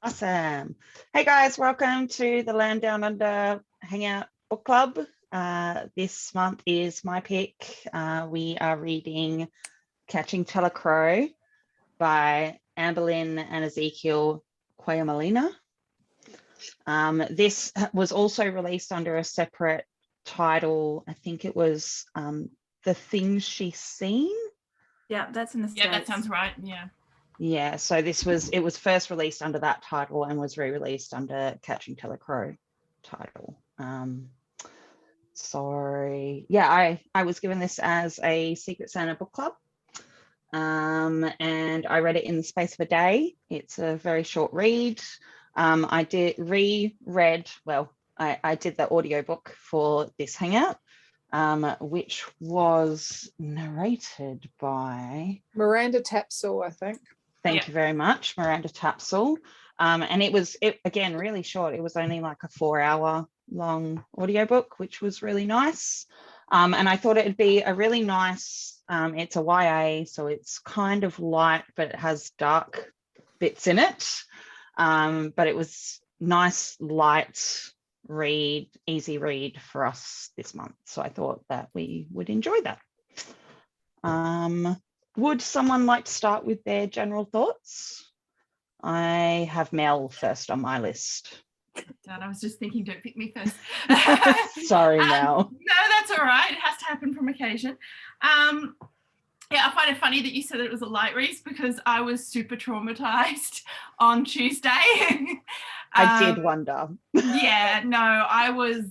Awesome. Hey guys, welcome to the Land Down Under Hangout Book Club. This month is my pick. We are reading Catching Crow by Ambelin and Ezekiel Kwaymullina. This was also released under a separate title. I think it was The Things She's Seen. Yeah, that's in the States. Yeah, that sounds right. Yeah, so it was first released under that title and was re-released under Catching Crow title. I was given this as a Secret Santa book club, and I read it in the space of a day. It's a very short read. I did the audiobook for this hangout, which was narrated by Miranda Tapsell, I think. Thank you very much, Miranda Tapsell. And it was again really short. It was only like a 4-hour long audiobook, which was really nice. And I thought it'd be a really nice, it's a YA, so it's kind of light, but it has dark bits in it. But it was nice, light read, easy read for us this month. So I thought that we would enjoy that. Would someone like to start with their general thoughts? I have Mel first on my list. Dad, I was just thinking, don't pick me first. Sorry, Mel. No, that's all right. It has to happen from occasion. Yeah, I find it funny that you said that it was a light read because I was super traumatized on Tuesday. I did wonder. Yeah, no, I was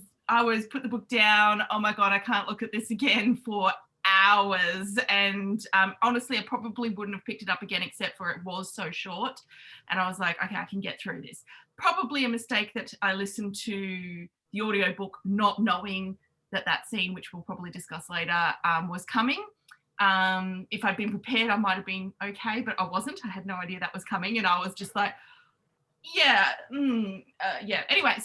put the book down. Oh my God, I can't look at this again for hours. And honestly, I probably wouldn't have picked it up again except for it was so short. And I was like, okay, I can get through this. Probably a mistake that I listened to the audiobook not knowing that scene, which we'll probably discuss later, was coming. If I'd been prepared, I might have been okay, but I wasn't. I had no idea that was coming. And I was just like, yeah. Anyway,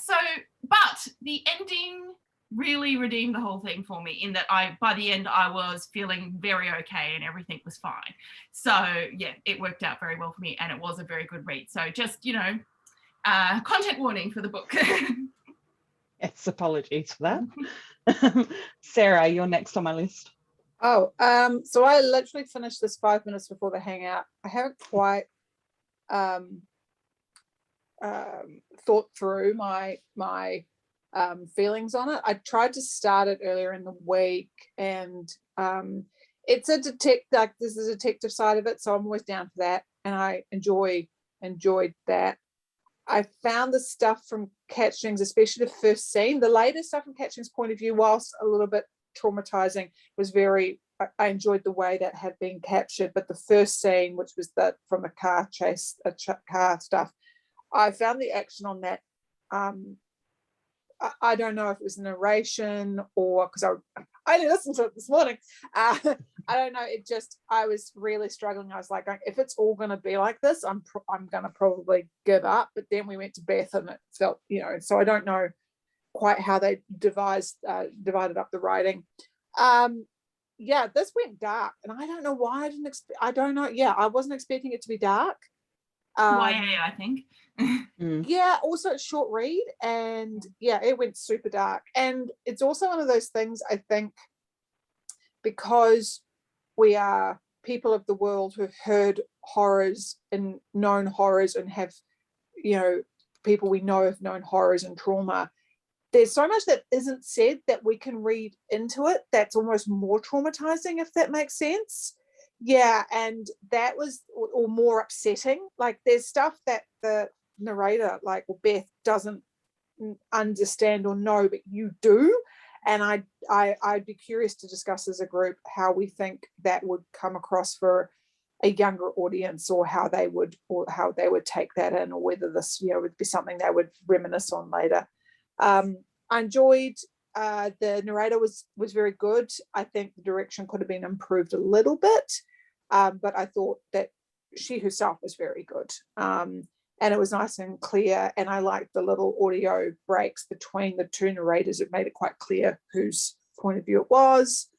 but the ending really redeemed the whole thing for me in that by the end, I was feeling very okay and everything was fine. So yeah, it worked out very well for me and it was a very good read. So just, content warning for the book. Yes, apologies for that. Sarah, you're next on my list. So I literally finished this 5 minutes before the hangout. I haven't quite thought through my feelings on it. I tried to start it earlier in the week, and it's a there's a detective side of it, so I'm always down for that, and I enjoyed that. I found the stuff from Catching's, especially the first scene, the later stuff from Catching's point of view, whilst a little bit traumatizing, was I enjoyed the way that had been captured. But the first scene, which was from the car chase, car stuff, I found the action on that. I don't know if it was narration or because I only listened to it this morning. I don't know. I was really struggling. I was like, if it's all going to be like this, I'm going to probably give up. But then we went to Beth and it felt, so I don't know quite how they divided up the writing. This went dark, and I don't know why I don't know. Yeah, I wasn't expecting it to be dark. YA, I think. Yeah, also it's short read, and yeah, it went super dark. And it's also one of those things, I think, because we are people of the world who've heard horrors and known horrors and have, people we know have known horrors and trauma. There's so much that isn't said that we can read into it that's almost more traumatizing, if that makes sense. Yeah, and that was or more upsetting. Like there's stuff that the narrator, or Beth, doesn't understand or know, but you do. And I'd be curious to discuss as a group how we think that would come across for a younger audience, or how they would take that in, or whether this would be something they would reminisce on later. I enjoyed the narrator was very good. I think the direction could have been improved a little bit, but I thought that she herself was very good. And it was nice and clear, and I liked the little audio breaks between the two narrators. It made it quite clear whose point of view it was.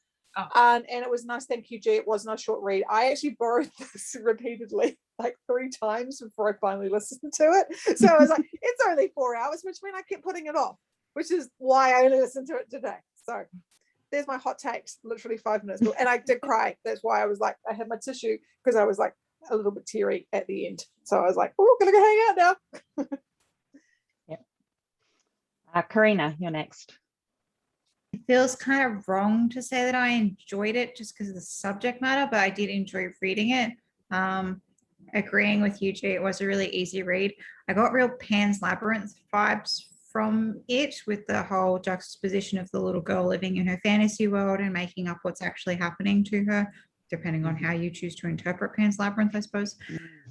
And it was nice. Thank you, G. It was not a short read. I actually borrowed this repeatedly like 3 times before I finally listened to it. So I was like, it's only 4 hours, which means I kept putting it off, which is why I only listened to it today. So there's my hot takes, literally 5 minutes. And I did cry. That's why I was like, I had my tissue because I was like a little bit teary at the end. So I was like, oh, gonna go hang out now. Yep. Karina, you're next. It feels kind of wrong to say that I enjoyed it just because of the subject matter, but I did enjoy reading it. Agreeing with you, G, it was a really easy read. I got real Pan's Labyrinth vibes from it, with the whole juxtaposition of the little girl living in her fantasy world and making up what's actually happening to her, depending on how you choose to interpret Pan's Labyrinth, I suppose.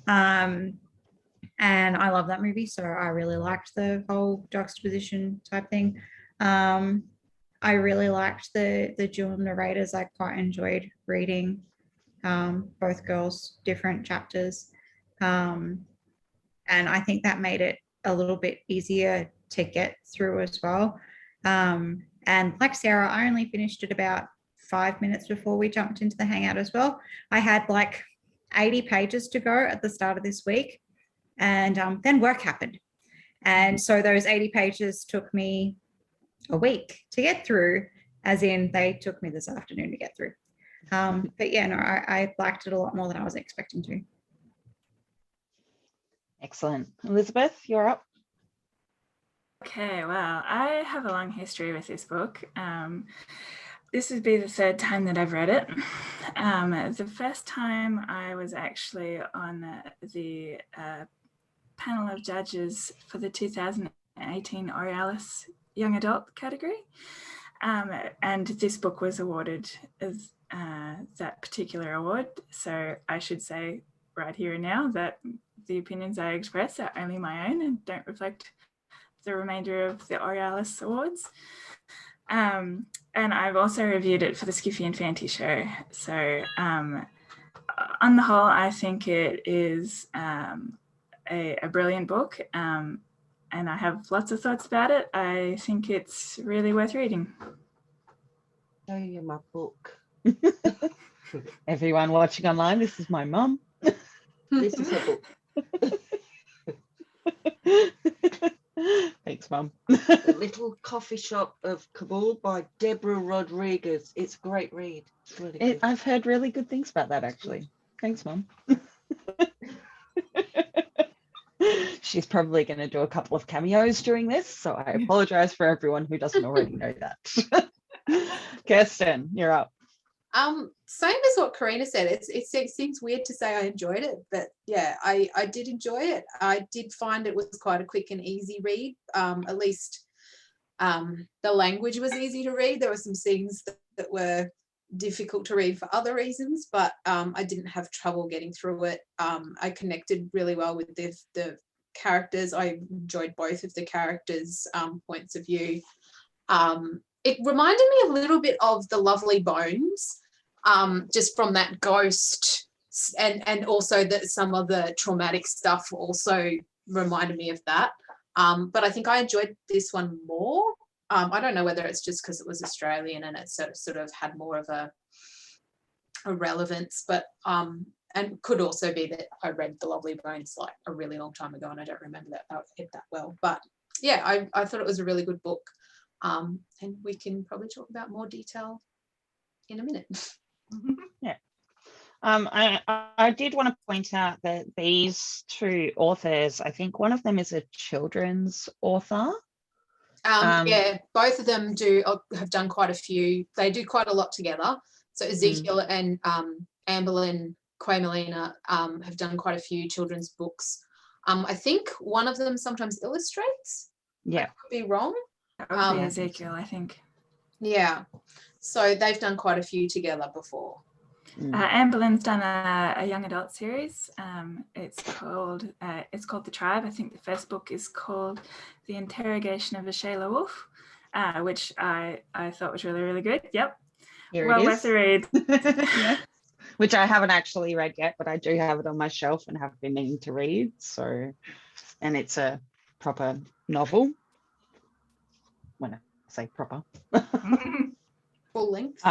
And I love that movie, so I really liked the whole juxtaposition type thing. I really liked the dual narrators. I quite enjoyed reading both girls' different chapters. And I think that made it a little bit easier to get through as well. And like Sarah, I only finished it about 5 minutes before we jumped into the hangout as well. I had like 80 pages to go at the start of this week, and then work happened. And so those 80 pages took me a week to get through, as in they took me this afternoon to get through. But yeah, no, I liked it a lot more than I was expecting to. Excellent. Elizabeth, you're up. Okay, well, I have a long history with this book. This would be the 3rd time that I've read it. The first time I was actually on the panel of judges for the 2018 Aurealis Young Adult category. And this book was awarded as that particular award. So I should say right here and now that the opinions I express are only my own and don't reflect the remainder of the Aurealis Awards. And I've also reviewed it for the Skiffy and Fanty show. So on the whole, I think it is a brilliant book. And I have lots of thoughts about it. I think it's really worth reading. Show you my book. Everyone watching online, this is my mum. This is her book. Thanks, Mum. The Little Coffee Shop of Kabul by Deborah Rodriguez. It's a great read. It's really good. I've heard really good things about that, actually. Thanks, Mum. She's probably going to do a couple of cameos during this, so I apologize for everyone who doesn't already know that. Kirsten, you're up. Same as what Karina said. It seems weird to say I enjoyed it, but yeah, I did enjoy it. I did find it was quite a quick and easy read. At least the language was easy to read. There were some scenes that were difficult to read for other reasons, but I didn't have trouble getting through it. I connected really well with the characters. I enjoyed both of the characters' points of view. It reminded me a little bit of The Lovely Bones, just from that ghost, and also that some of the traumatic stuff also reminded me of that. But I think I enjoyed this one more. I don't know whether it's just because it was Australian and it sort of had more of a relevance, but and could also be that I read The Lovely Bones like a really long time ago and I don't remember it that well. But yeah, I thought it was a really good book. And we can probably talk about more detail in a minute. Yeah. I did want to point out that these two authors, I think one of them is a children's author. Yeah, both of them have done quite a few. They do quite a lot together. So Ezekiel and Ambelin, Kwaymullina have done quite a few children's books. I think one of them sometimes illustrates. Yeah. I could be wrong. That would be Ezekiel, I think. Yeah. So they've done quite a few together before. Ambelin's done a young adult series. It's called The Tribe. I think the first book is called The Interrogation of a Shayla Wolf, which I thought was really, really good. Yep. Here well it worth is. the read. Yeah. Which I haven't actually read yet, but I do have it on my shelf and have been meaning to read. So, and it's a proper novel. When I say proper. full length.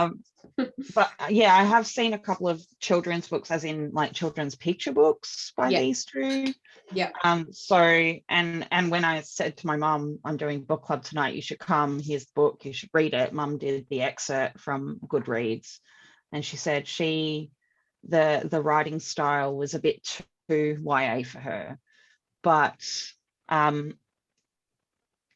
But yeah, I have seen a couple of children's books, as in like children's picture books by these two. Yeah. So and when I said to my mum, I'm doing book club tonight, you should come, here's the book, you should read it. Mum did the excerpt from Goodreads, and she said the writing style was a bit too YA for her. But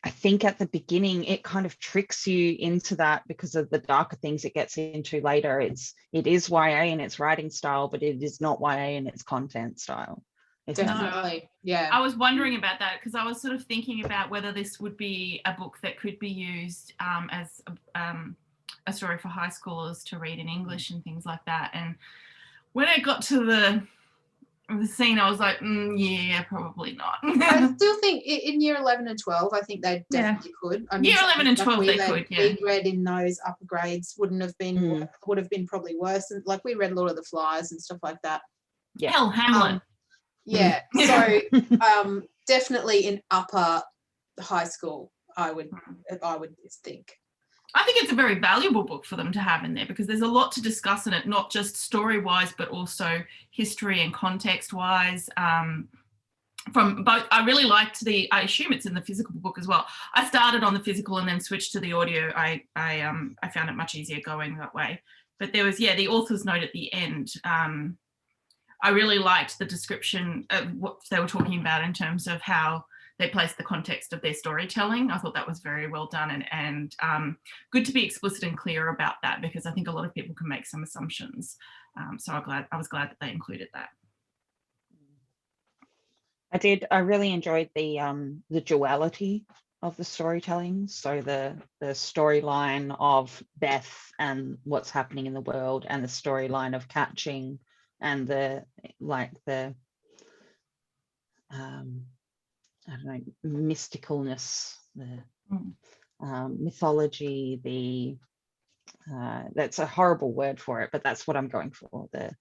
I think at the beginning it kind of tricks you into that because of the darker things it gets into later. It is YA in its writing style, but it is not YA in its content style. Definitely. Yeah. I was wondering about that because I was sort of thinking about whether this would be a book that could be used as a story for high schoolers to read in English and things like that. And when I got to the scene, I was like, yeah, probably not. I still think in year 11 and 12, I think they definitely could. I mean, year 11 and 12, they could. Yeah. We read in those upper grades would have been probably worse. And like we read Lord of the Flies and stuff like that. Yeah. Hell, Hamlet. Yeah. So definitely in upper high school, I would think. I think it's a very valuable book for them to have in there because there's a lot to discuss in it, not just story-wise, but also history and context-wise. From both, I really liked I assume it's in the physical book as well. I started on the physical and then switched to the audio. I found it much easier going that way. But there was, the author's note at the end. I really liked the description of what they were talking about in terms of how they placed the context of their storytelling. I thought that was very well done and good to be explicit and clear about that because I think a lot of people can make some assumptions. So I was glad that they included that. I really enjoyed the duality of the storytelling. So the storyline of Beth and what's happening in the world, and the storyline of Catching, and the I don't know, mysticalness, the mythology, that's a horrible word for it, but that's what I'm going for. The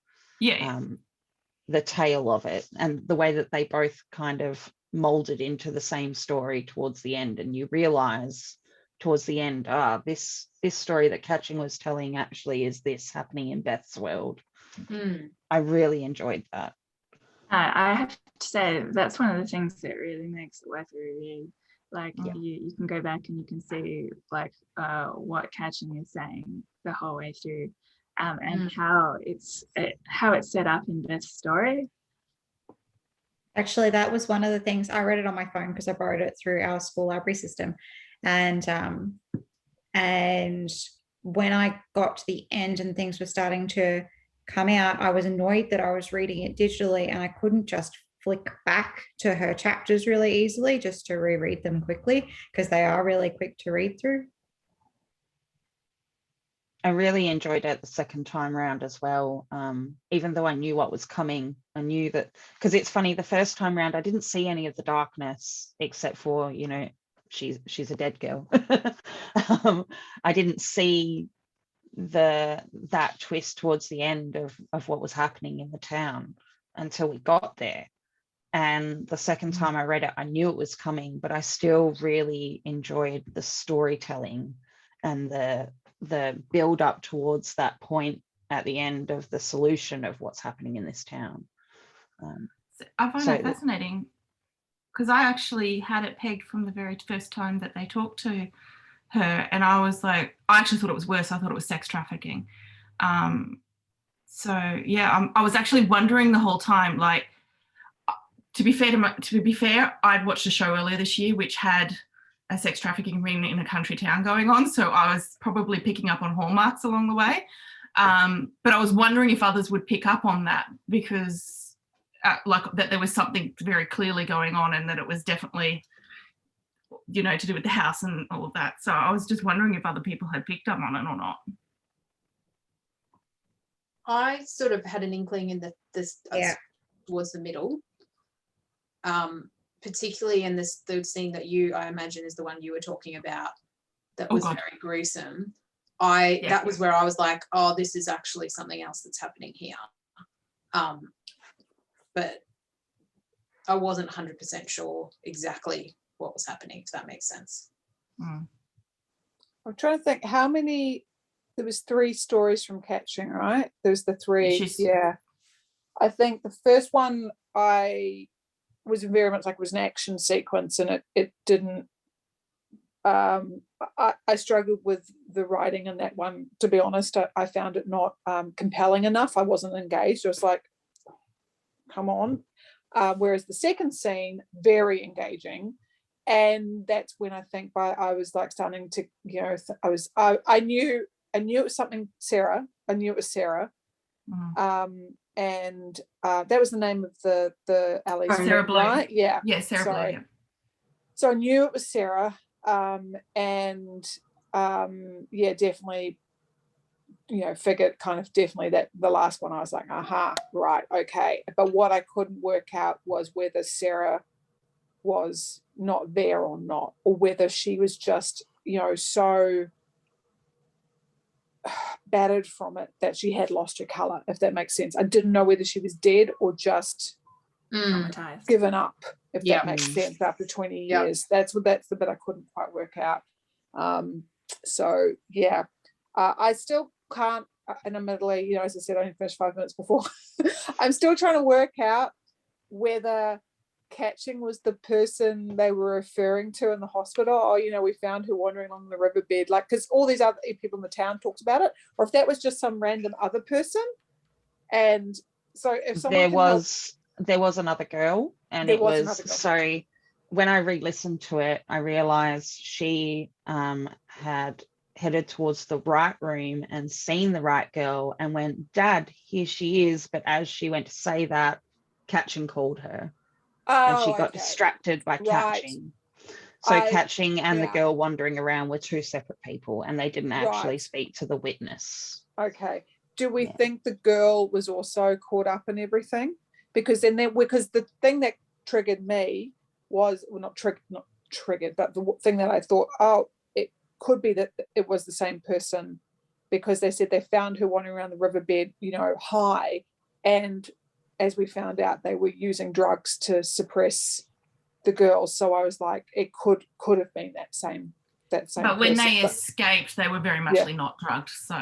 tale of it and the way that they both kind of molded into the same story towards the end, and you realize towards the end, this story that Catching was telling actually is this happening in Beth's world. I really enjoyed that. I have to say that's one of the things that really makes it worth a reread. Like you can go back and you can see like what Catching is saying the whole way through, and how it's set up in Beth's story. Actually, that was one of the things. I read it on my phone because I borrowed it through our school library system, and when I got to the end and things were starting to come out, I was annoyed that I was reading it digitally and I couldn't just flick back to her chapters really easily just to reread them quickly, because they are really quick to read through. I really enjoyed it the second time round as well. Even though I knew what was coming, I knew that, because it's funny, the first time round I didn't see any of the darkness except for, she's a dead girl. I didn't see that twist towards the end of what was happening in the town until we got there. And the second time I read it, I knew it was coming, but I still really enjoyed the storytelling and the build up towards that point at the end of the solution of what's happening in this town. I find that fascinating because I actually had it pegged from the very first time that they talked to her, and I was like, I actually thought it was worse. I thought it was sex trafficking. I was actually wondering the whole time, like, to be fair, I'd watched a show earlier this year which had a sex trafficking ring in a country town going on, so I was probably picking up on hallmarks along the way. But I was wondering if others would pick up on that, because that there was something very clearly going on, and that it was definitely, to do with the house and all of that. So I was just wondering if other people had picked up on it or not. I sort of had an inkling in towards the middle, particularly in the scene that I imagine is the one you were talking about, that was very gruesome. That was where I was like, oh, this is actually something else that's happening here. But I wasn't 100% sure exactly what was happening, if that makes sense. I'm trying to think how many there was 3 stories from Catching, right? There's the 3. She's- Yeah. I think the first one I was very much like it was an action sequence, and it didn't. I struggled with the writing in that one, to be honest. I found it not compelling enough. I wasn't engaged. I was like, come on. Whereas the second scene, very engaging. And that's when I think I was like starting to, you know, I knew it was something Sarah. I knew it was Sarah. And that was the name of the alley's Sarah Blue. right? Yeah. Yeah, Sarah Blue. Yeah. So I knew it was Sarah. Yeah, definitely, you know, figured kind of definitely that the last one I was like, aha, right, okay. But what I couldn't work out was whether Sarah was not there or not, or whether she was just, you know, so battered from it that she had lost her color, if that makes sense. I didn't know whether she was dead or just Traumatized. given up, if Yeah. that makes sense, after 20 years. That's the bit I couldn't quite work out. So yeah, I still can't, and admittedly, you know, as I said, I only finished 5 minutes before. I'm still trying to work out whether Catching was the person they were referring to in the hospital. Oh, you know, we found her wandering along the riverbed, like, because all these other people in the town talked about it, or if that was just some random other person. And so if someone there was another girl, and it was so when I re-listened to it, I realized she had headed towards the right room and seen the right girl and went, Dad, here she is. But as she went to say that, Catching called her. And she got distracted by Catching. So Catching and the girl wandering around were 2 separate people, and they didn't actually speak to the witness. Okay. Do we think the girl was also caught up in everything? Because because the thing that triggered me was, well, not triggered, but the thing that I thought, oh, it could be that it was the same person, because they said they found her wandering around the riverbed, you know, high, and as we found out, they were using drugs to suppress the girls. So I was like, it could have been that same. But when they escaped, they were very much not drugged. So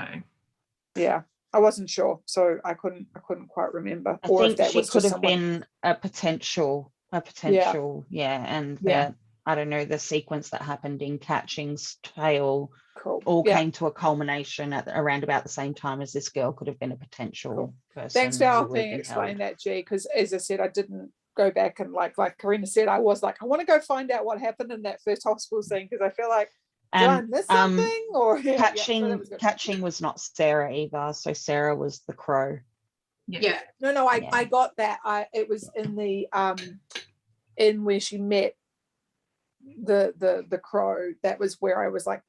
yeah, I wasn't sure, so I couldn't quite remember. I think she could have been a potential, and that, I don't know, the sequence that happened in Catching's tale came to a culmination at around about the same time as this girl could have been a potential person. Thanks for helping explain that, G, because as I said, I didn't go back and like Karina said, I was like, I want to go find out what happened in that first hospital scene, because I feel like, did I miss something? Or Catching was not Sarah either, so Sarah was the crow. I got that. It was in the in where she met the crow. That was where I was like,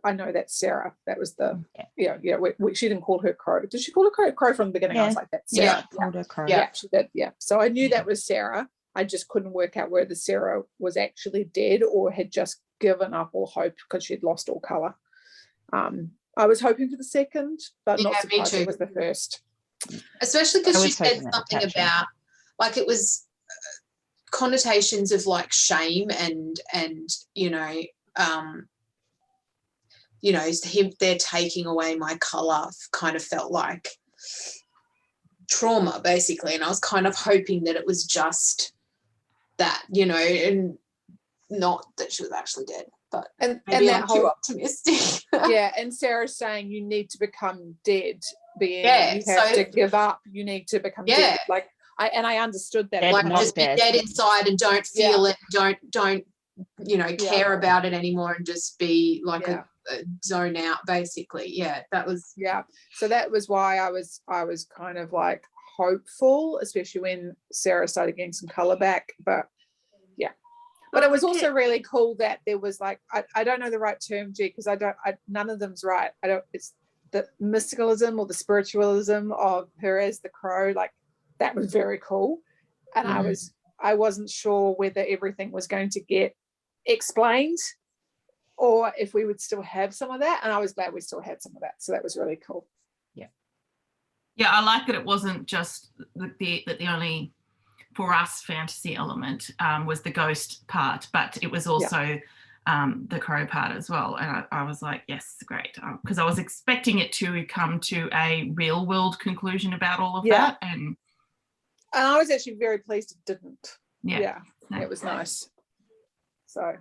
I know that's Sarah. That was the she didn't call her crow. Did she call her crow from the beginning? I was like, that's Sarah. Called her crow. Yeah, she did. Yeah, so I knew that was Sarah. I just couldn't work out whether Sarah was actually dead or had just given up all hope because she'd lost all color. I was hoping for the second, but not surprised it was the first. Especially because she said something about, like, it was connotations of like shame and they're taking away my color kind of felt like trauma, basically. And I was kind of hoping that it was just that, and not that she was actually dead. But maybe I'm too optimistic. And Sarah's saying you need to become dead, you have to give up, you need to become dead. Like I understood that. Like just be dead inside and don't feel it, don't care about it anymore, and just be like a zone out, basically. That was so that was why I was kind of like hopeful, especially when Sarah started getting some color back. But it was also really cool that there was like, I don't know the right term, G, because none of them's right. It's the mysticalism or the spiritualism of her as the crow. Like, that was very cool. And I wasn't sure whether everything was going to get explained or if we would still have some of that. And I was glad we still had some of that. So that was really cool. Yeah, I like that it wasn't just the only, for us, fantasy element was the ghost part, but it was also the Crow part as well. And I was like, yes, great. Because I was expecting it to come to a real world conclusion about all of that. And I was actually very pleased it didn't. Yeah. It was nice. So.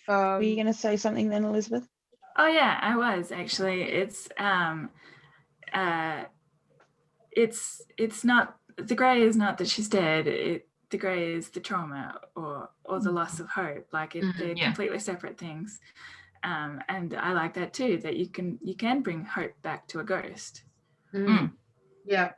Were you going to say something then, Elizabeth? Oh yeah, I was actually. It's not, the grey is not that she's dead. The grey is the trauma or the loss of hope. Like they're completely separate things. And I like that too, that you can bring hope back to a ghost. Yeah.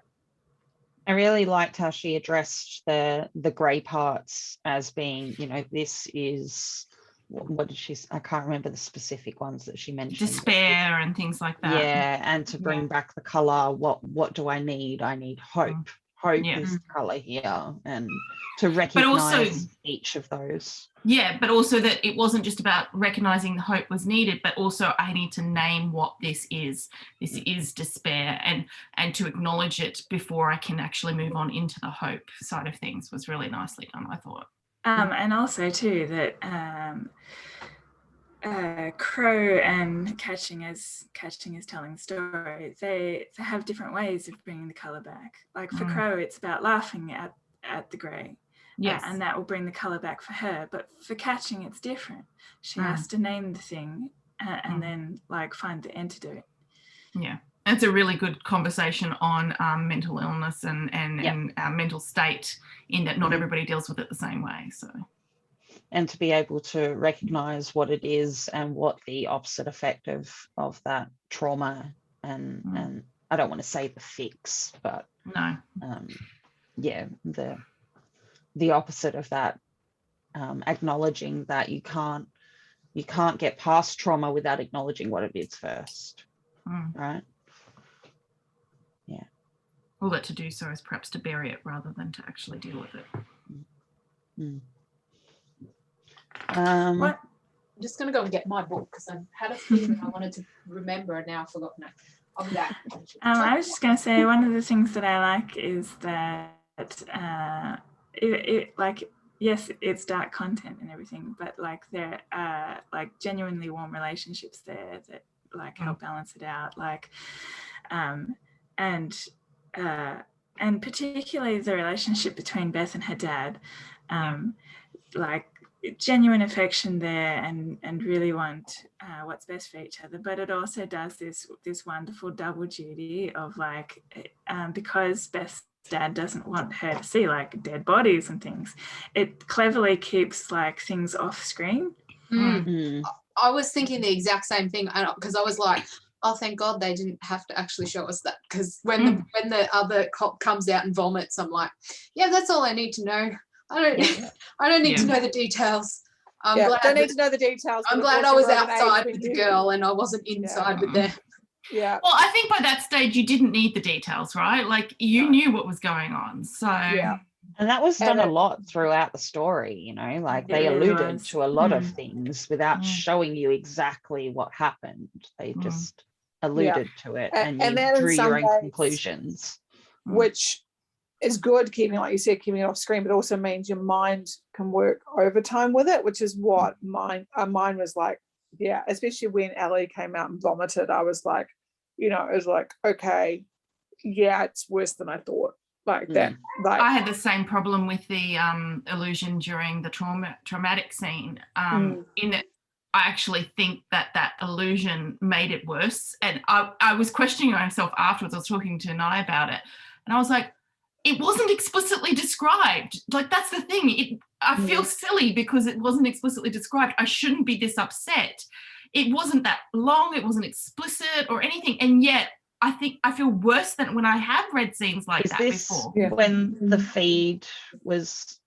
I really liked how she addressed the grey parts as being, this is, what did she, I can't remember the specific ones that she mentioned. Despair and things like that. Yeah, and to bring back the colour, what do I need? I need hope. Hope is the colour here, and to recognise each of those. Yeah, but also that it wasn't just about recognising the hope was needed, but also I need to name what this is. This is despair, and to acknowledge it before I can actually move on into the hope side of things was really nicely done, I thought. And also too that Crow and Catching is telling the story. They have different ways of bringing the colour back. Like for Crow, it's about laughing at the grey. Yes. And that will bring the colour back for her. But for Catching, it's different. She has to name the thing and then like find the antidote. Yeah. It's a really good conversation on mental illness and our mental state, in that not everybody deals with it the same way. So, and to be able to recognise what it is and what the opposite effect of that trauma and I don't want to say the fix, but no, the opposite of that, acknowledging that you can't get past trauma without acknowledging what it is first, right? Yeah. Well, that to do so is perhaps to bury it rather than to actually deal with it. I'm just going to go and get my book because I had a feeling I wanted to remember and now I've forgotten it. I'll be back. I was just going to say, one of the things that I like is that yes, it's dark content and everything, but like there are like genuinely warm relationships there that like help balance it out. Like, and particularly the relationship between Beth and her dad, like genuine affection there and really want what's best for each other. But it also does this wonderful double duty of like, because Beth's dad doesn't want her to see like dead bodies and things, it cleverly keeps like things off screen. I was thinking the exact same thing because I was like, oh, thank God they didn't have to actually show us that, because when the other cop comes out and vomits, I'm like, yeah, that's all I need to know. I don't need to know the details. Don't need to know the details. I'm glad I was outside with the girl and I wasn't inside with them. Yeah. Well, I think by that stage you didn't need the details, right? Like you knew what was going on. So and that was done a lot throughout the story, like they alluded to a lot of things without showing you exactly what happened. They just alluded to it and you drew your own conclusions. Which is good, like you said, keeping it off screen, but also means your mind can work overtime with it, which is what mine was like. Yeah, especially when Ellie came out and vomited, I was like, it was like, okay, yeah, it's worse than I thought. Like that. Like I had the same problem with the illusion during the traumatic scene. In that, I actually think that illusion made it worse. And I was questioning myself afterwards. I was talking to Nye about it, and I was like, it wasn't explicitly described. Like that's the thing. I feel silly because it wasn't explicitly described. I shouldn't be this upset. It wasn't that long. It wasn't explicit or anything. And yet I think I feel worse than when I have read scenes like that before. When the feed was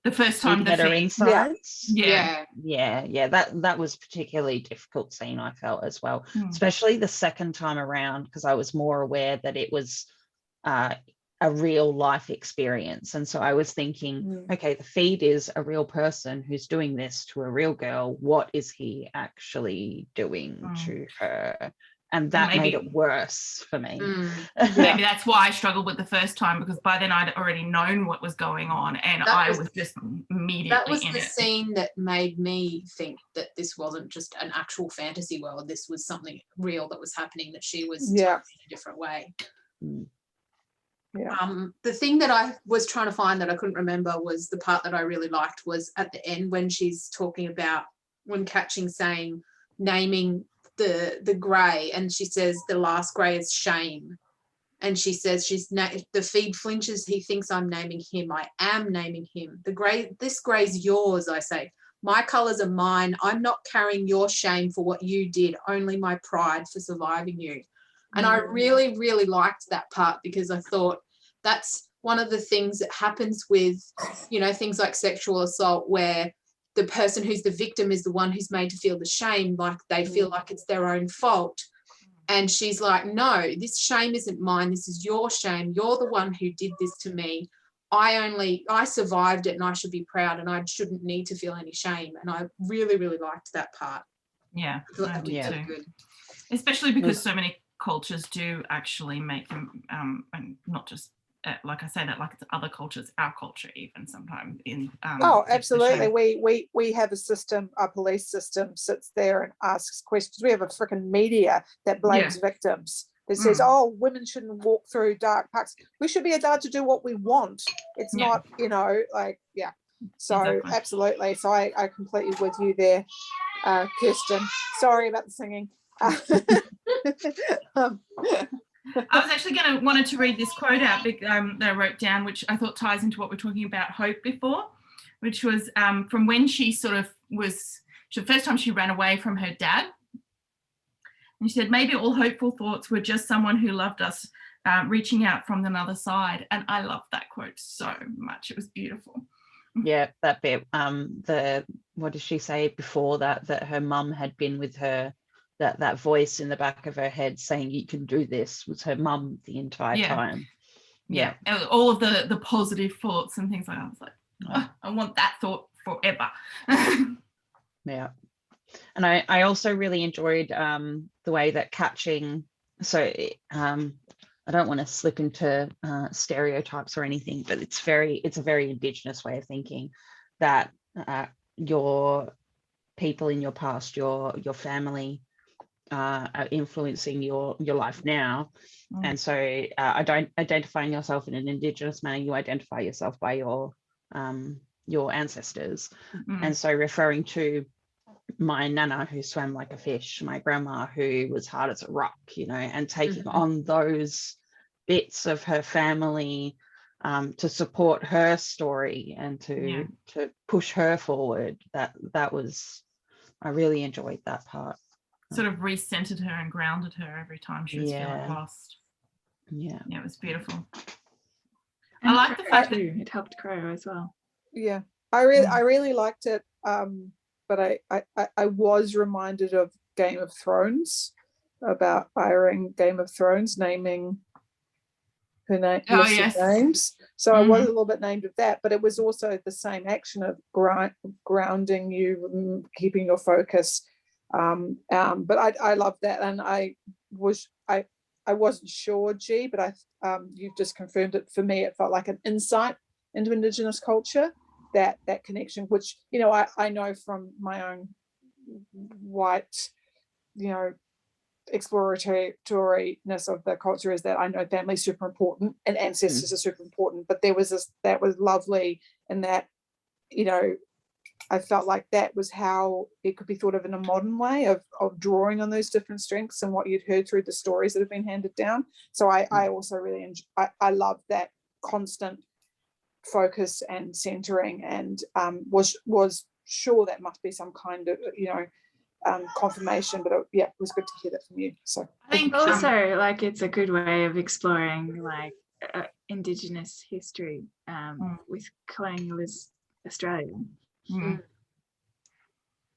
the first time at her insides? Yeah. That was a particularly difficult scene, I felt, as well, especially the second time around, because I was more aware that it was a real life experience. And so I was thinking, okay, the feed is a real person who's doing this to a real girl. What is he actually doing to her? and that Maybe- made it worse for me. Maybe that's why I struggled with the first time, because by then I'd already known what was going on, and I was just immediately That was in the it. scene that made me think that this wasn't just an actual fantasy world. This was something real that was happening, that she was telling in a different way. The thing that I was trying to find that I couldn't remember was the part that I really liked was at the end when she's talking about, when Catching's saying, naming the grey, and she says the last grey is shame. And she says the feed flinches, he thinks I'm naming him. I am naming him. This grey's yours, I say. My colours are mine. I'm not carrying your shame for what you did, only my pride for surviving you. And I really, really liked that part, because I thought that's one of the things that happens with, things like sexual assault, where the person who's the victim is the one who's made to feel the shame, like they feel like it's their own fault. And she's like, no, this shame isn't mine. This is your shame. You're the one who did this to me. I survived it, and I should be proud, and I shouldn't need to feel any shame. And I really, really liked that part. Yeah, I thought that was too. really good. Especially because so many cultures do actually make them, and not just like I say that like it's other cultures, our culture even sometimes in. Absolutely. We have a system, our police system sits there and asks questions. We have a freaking media that blames victims. That says, oh, women shouldn't walk through dark parks. We should be allowed to do what we want. It's not, So Exactly. absolutely. So I completely with you there, Kirsten. Sorry about the singing. I was actually wanted to read this quote out that I wrote down, which I thought ties into what we were talking about hope before, which was from when she the first time she ran away from her dad. And she said, maybe all hopeful thoughts were just someone who loved us reaching out from another side. And I loved that quote so much. It was beautiful. Yeah, that bit. What did she say before that her mum had been with her? That voice in the back of her head saying you can do this was her mum the entire time. Yeah. All of the positive thoughts and things like that. I was like, oh, I want that thought forever. Yeah. And I also really enjoyed the way that Catching, so I don't want to slip into stereotypes or anything, but it's a very Indigenous way of thinking, that your people in your past, your family, are influencing your life now. And so I don't identifying yourself in an Indigenous manner, you identify yourself by your ancestors. And so referring to my nana who swam like a fish, my grandma who was hard as a rock, and taking on those bits of her family to support her story and to push her forward. That was, I really enjoyed that part. Sort of recentered her and grounded her every time she was feeling lost. Yeah, it was beautiful. And I like the fact that it helped Crow as well. Yeah, I really liked it. But I was reminded of Game of Thrones, about Iron Game of Thrones naming her name, names. So I was a little bit named of that, but it was also the same action of grounding you, keeping your focus. But I love that, and I wasn't sure, G, but you've just confirmed it for me. It felt like an insight into Indigenous culture. That connection, which I know from my own white, exploratoriness of the culture, is that I know family's super important and ancestors are super important. But there was that was lovely, in that I felt like that was how it could be thought of in a modern way of drawing on those different strengths and what you'd heard through the stories that have been handed down. So I also really I love that constant focus and centering, and was sure that must be some kind of confirmation, but it was good to hear that from you. So I think also it's a good way of exploring Indigenous history with colonialist Australia.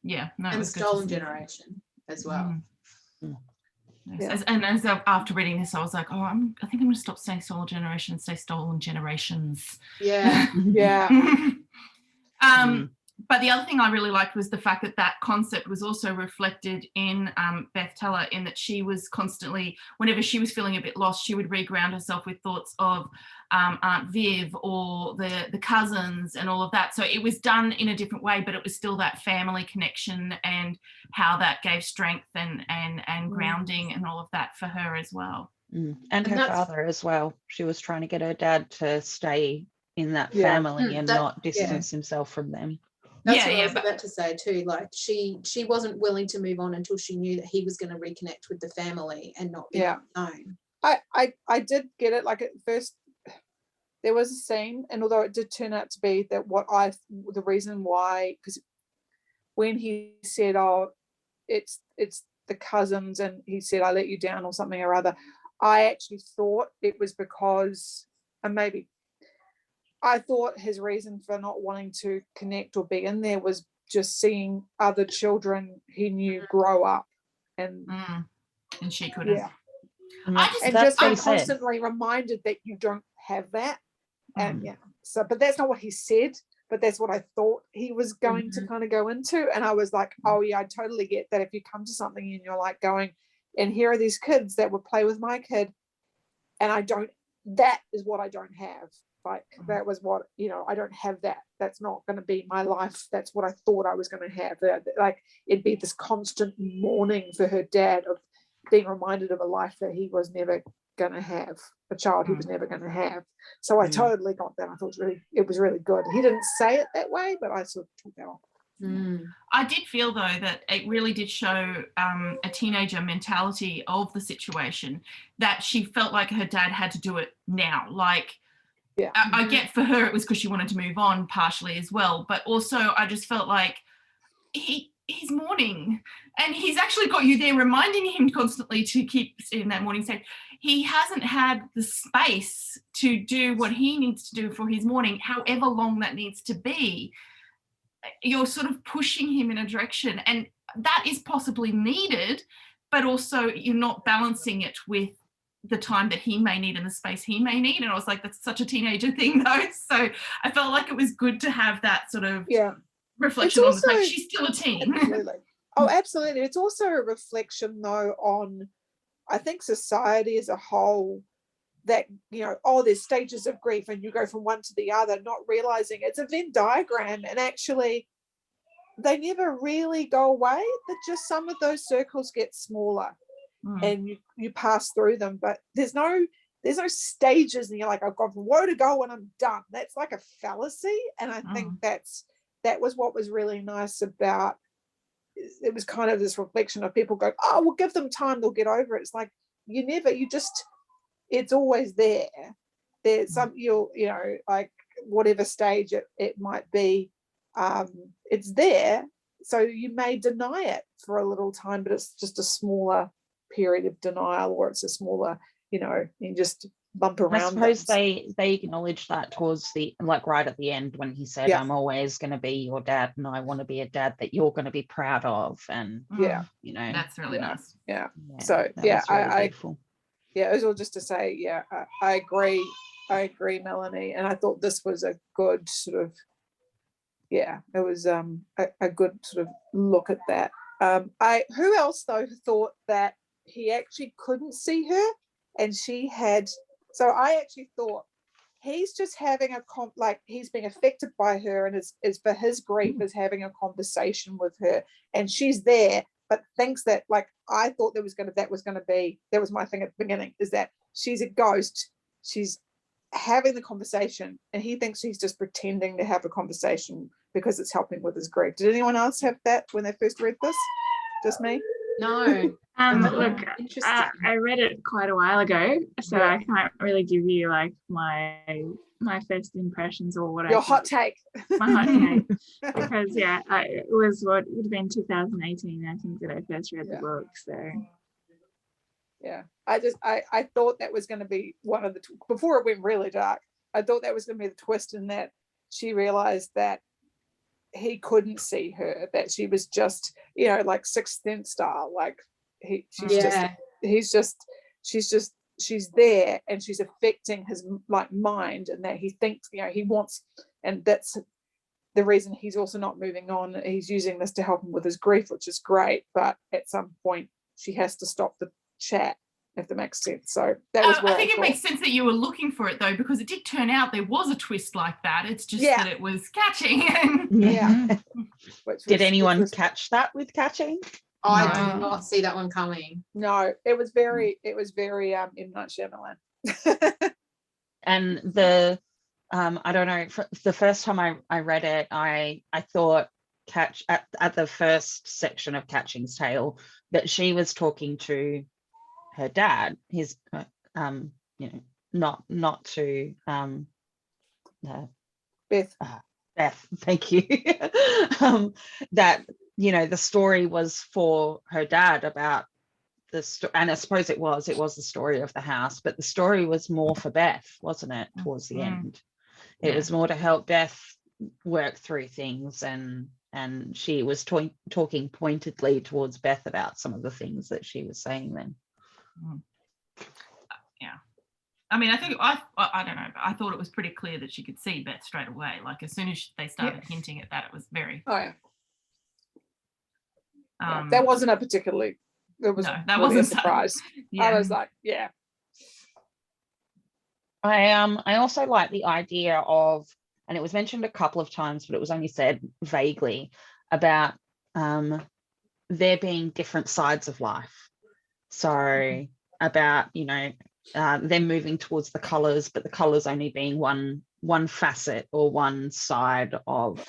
Yeah, no, and Stolen Generation as well. Yes. And as after reading this, I was like, I think I'm going to stop saying Stolen Generation and say Stolen Generations. Yeah. But the other thing I really liked was the fact that that concept was also reflected in Beth Teller, in that she was constantly, whenever she was feeling a bit lost, she would reground herself with thoughts of Aunt Viv or the cousins and all of that. So it was done in a different way, but it was still that family connection and how that gave strength and grounding and all of that for her as well. And her father as well. She was trying to get her dad to stay in that Yeah. family and not distance himself from them. That's what I was about to say too. Like she wasn't willing to move on until she knew that he was going to reconnect with the family and not be known. I did get it. Like at first, there was a scene, and although it did turn out to be that the reason why, because when he said, "Oh, it's the cousins," and he said, "I let you down" or something or other, I actually thought it was because, and maybe. I thought his reason for not wanting to connect or be in there was just seeing other children he knew grow up, and she couldn't. Yeah, I just and just being constantly reminded that you don't have that, and so, but that's not what he said. But that's what I thought he was going to kind of go into, and I was like, oh yeah, I totally get that. If you come to something and you're like going, and here are these kids that would play with my kid, and I don't. That is what I don't have. Like that was what, I don't have that. That's not going to be my life. That's what I thought I was going to have. Like it'd be this constant mourning for her dad, of being reminded of a life that he was never going to have, a child he was never going to have. So I totally got that. I thought it was really good. He didn't say it that way, but I sort of took that on. I did feel though that it really did show a teenager mentality of the situation, that she felt like her dad had to do it now. Like, I get for her it was because she wanted to move on partially as well, but also I just felt like he's mourning, and he's actually got you there reminding him constantly to keep in that mourning state. He hasn't had the space to do what he needs to do for his mourning, however long that needs to be. You're sort of pushing him in a direction, and that is possibly needed, but also you're not balancing it with the time that he may need and the space he may need. And I was like, that's such a teenager thing though. So I felt like it was good to have that sort of reflection on the fact she's still a teen. Absolutely. Oh, absolutely. It's also a reflection though on, I think, society as a whole, that, there's stages of grief and you go from one to the other, not realizing it's a Venn diagram, and actually they never really go away. That just some of those circles get smaller. And you pass through them, but there's no stages, and you're like, I've got woe to go and I'm done. That's like a fallacy, and I think that was what was really nice about it. Was kind of this reflection of people go, oh, we'll give them time, they'll get over it. It's like it's always there. There's some, like whatever stage it might be, it's there. So you may deny it for a little time, but it's just a smaller period of denial, or it's a smaller, you just bump around. I suppose they acknowledge that towards the, like, right at the end when he said, I'm always going to be your dad, and I want to be a dad that you're going to be proud of. And that's really nice. So really beautiful. It was all just to say, I agree, Melanie, and I thought this was a good sort of, it was a good sort of look at that. Who else though thought that he actually couldn't see her and she had? So I actually thought he's just having he's being affected by her, and is for his grief is having a conversation with her, and she's there, but thinks that, like, I thought that was my thing at the beginning, is that she's a ghost, she's having the conversation, and he thinks she's just pretending to have a conversation because it's helping with his grief. Did anyone else have that when they first read this? Just me? No. Look, I read it quite a while ago, so I can't really give you like my first impressions or what your hot take. My hot take, because it was what would have been 2018, I think, that I first read the book. So I thought that was going to be one of the before it went really dark. I thought that was going to be the twist, in that she realized that he couldn't see her, that she was just, like Sixth Sense style, like she's there, and she's affecting his like mind, and that he thinks, he wants, and that's the reason he's also not moving on, he's using this to help him with his grief, which is great, but at some point she has to stop the chat, if that makes sense. So that was where I think it thought, makes sense that you were looking for it though, because it did turn out there was a twist like that. It's just that it was catching. Yeah. Did anyone catch that with catching? I No. did not see that one coming. No, it was very M. Night Shyamalan. And the I don't know, the first time I read it, I thought at the first section of Catching's Tale that she was talking to her dad, his not to Beth, thank you. That the story was for her dad about and I suppose it was the story of the house, but the story was more for Beth, wasn't it, towards the end? It was more to help Beth work through things, and she was talking pointedly towards Beth about some of the things that she was saying then. Yeah. I mean, I think I don't know, but I thought it was pretty clear that she could see Beth straight away. Like as soon as they started hinting at that, it was very. Oh yeah. That wasn't a particularly. It was that really wasn't a surprise. I was like, yeah. I also like the idea of, and it was mentioned a couple of times, but it was only said vaguely, about there being different sides of life. So about them moving towards the colours, but the colours only being one facet or one side of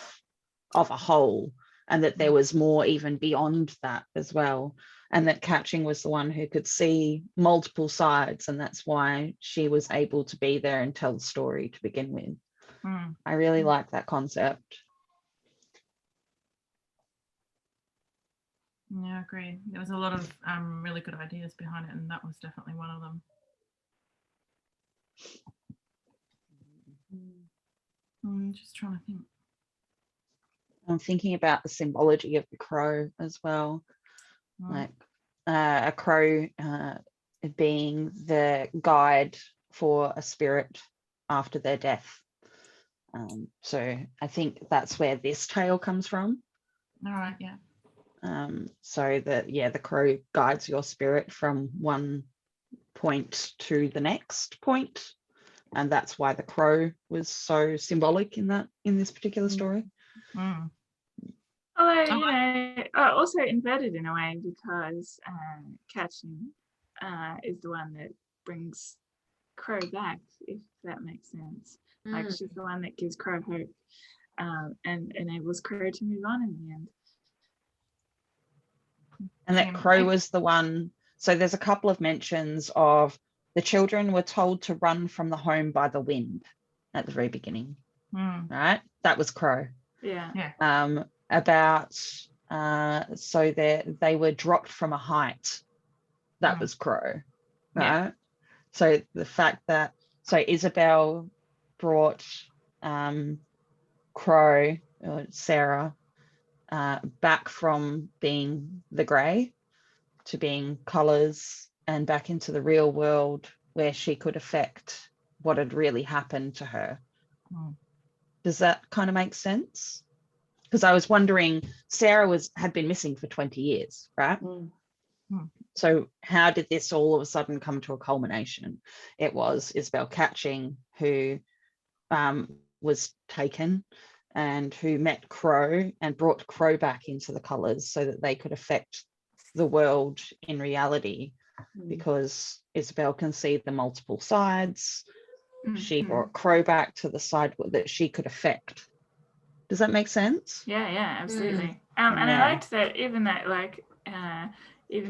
a whole, and that there was more even beyond that as well, and that Catching was the one who could see multiple sides, and that's why she was able to be there and tell the story to begin with. I really like that concept. Yeah, I agree. There was a lot of really good ideas behind it, and that was definitely one of them. I'm just trying to think. I'm thinking about the symbology of the crow as well, like a crow being the guide for a spirit after their death. So I think that's where this tale comes from. All right, yeah. So that the crow guides your spirit from one point to the next point, and that's why the crow was so symbolic in this particular story. Although also inverted in a way, because Catching is the one that brings Crow back, if that makes sense. Like she's the one that gives Crow hope and enables Crow to move on in the end. And that Crow was the one. So there's a couple of mentions of the children were told to run from the home by the wind at the very beginning, right? That was Crow. Yeah. About so they were dropped from a height. That was Crow, right? Yeah. So the fact that Isabel brought Crow or Sarah back from being the grey to being colours and back into the real world where she could affect what had really happened to her. Does that kind of make sense? Because I was wondering, Sarah had been missing for 20 years, right? So how did this all of a sudden come to a culmination? It was Isabel Catching who was taken and who met Crow and brought Crow back into the colours so that they could affect the world in reality, because Isabel can see the multiple sides. She brought Crow back to the side that she could affect. Does that make sense? Yeah, absolutely. And I liked that even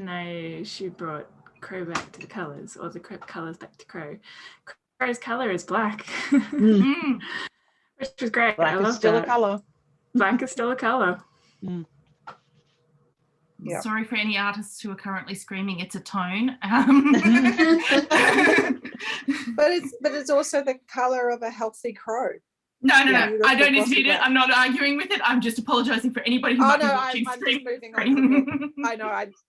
though she brought Crow back to the colours, or the colours back to Crow, Crow's colour is black, which was great. Black is still a colour. Black is still a colour. Yeah. Sorry for any artists who are currently screaming it's a tone. But it's also the colour of a healthy crow. No. I don't dispute it. I'm not arguing with it. I'm just apologising for anybody who might be watching screaming.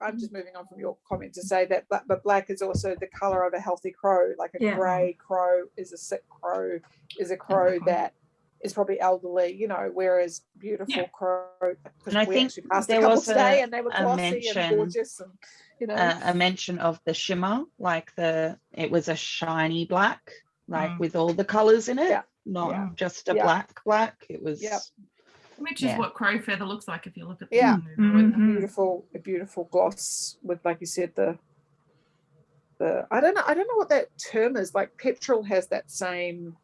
I'm just moving on from your comment to say that, but black is also the colour of a healthy crow. Like a grey crow is a sick crow, is a crow that is probably elderly, you know, whereas beautiful crow, because And I we think actually passed a there couple was today and they were a glossy mention, and gorgeous, and you know, a mention of the shimmer, like it was a shiny black, like with all the colors in it, not just a black. It was, which is what crow feather looks like if you look at the a beautiful gloss with, like you said, the I don't know what that term is. Like petrol has that same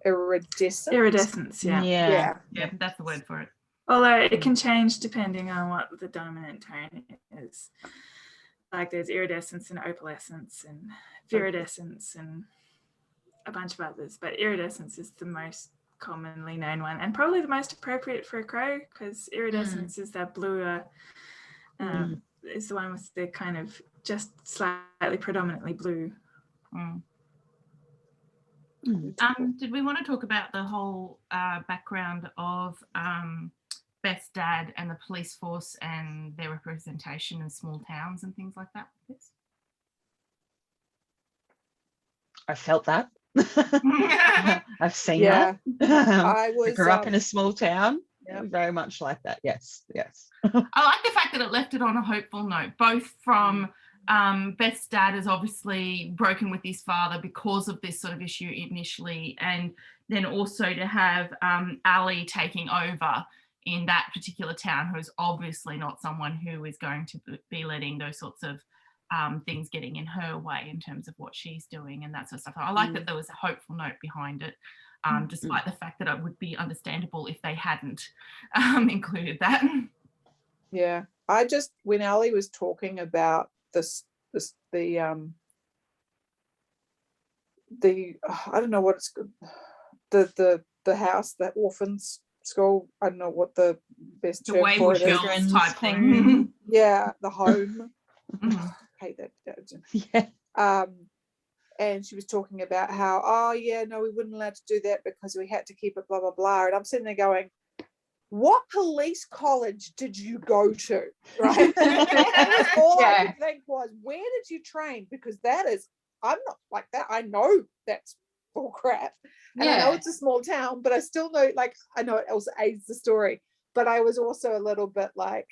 iridescence. Yeah, that's the word for it. Although it can change depending on what the dominant tone is. Like there's iridescence and opalescence and viridescence and a bunch of others, but iridescence is the most commonly known one and probably the most appropriate for a crow, because iridescence is that bluer, is the one with the kind of just slightly predominantly blue. Did we want to talk about the whole background of Beth's dad and the police force and their representation in small towns and things like that? I felt that. I've seen that. I grew up in a small town, very much like that. Yes. I like the fact that it left it on a hopeful note, both from Beth's dad is obviously broken with his father because of this sort of issue initially, and then also to have Ali taking over in that particular town, who's obviously not someone who is going to be letting those sorts of things getting in her way in terms of what she's doing and that sort of stuff. I like that there was a hopeful note behind it, despite the fact that it would be understandable if they hadn't included that. Yeah, I just, when Ali was talking about the I don't know what it's, the house, that orphans school, I don't know what the best term for it is. Girls type thing. Yeah, the home. I hate that. And she was talking about how, we weren't allowed to do that because we had to keep it blah blah blah, and I'm sitting there going, what police college did you go to? Right. That was all I could think was, where did you train? Because that is, I'm not like that. I know that's bull crap. And I know it's a small town, but I still know, like, I know it also aids the story. But I was also a little bit like,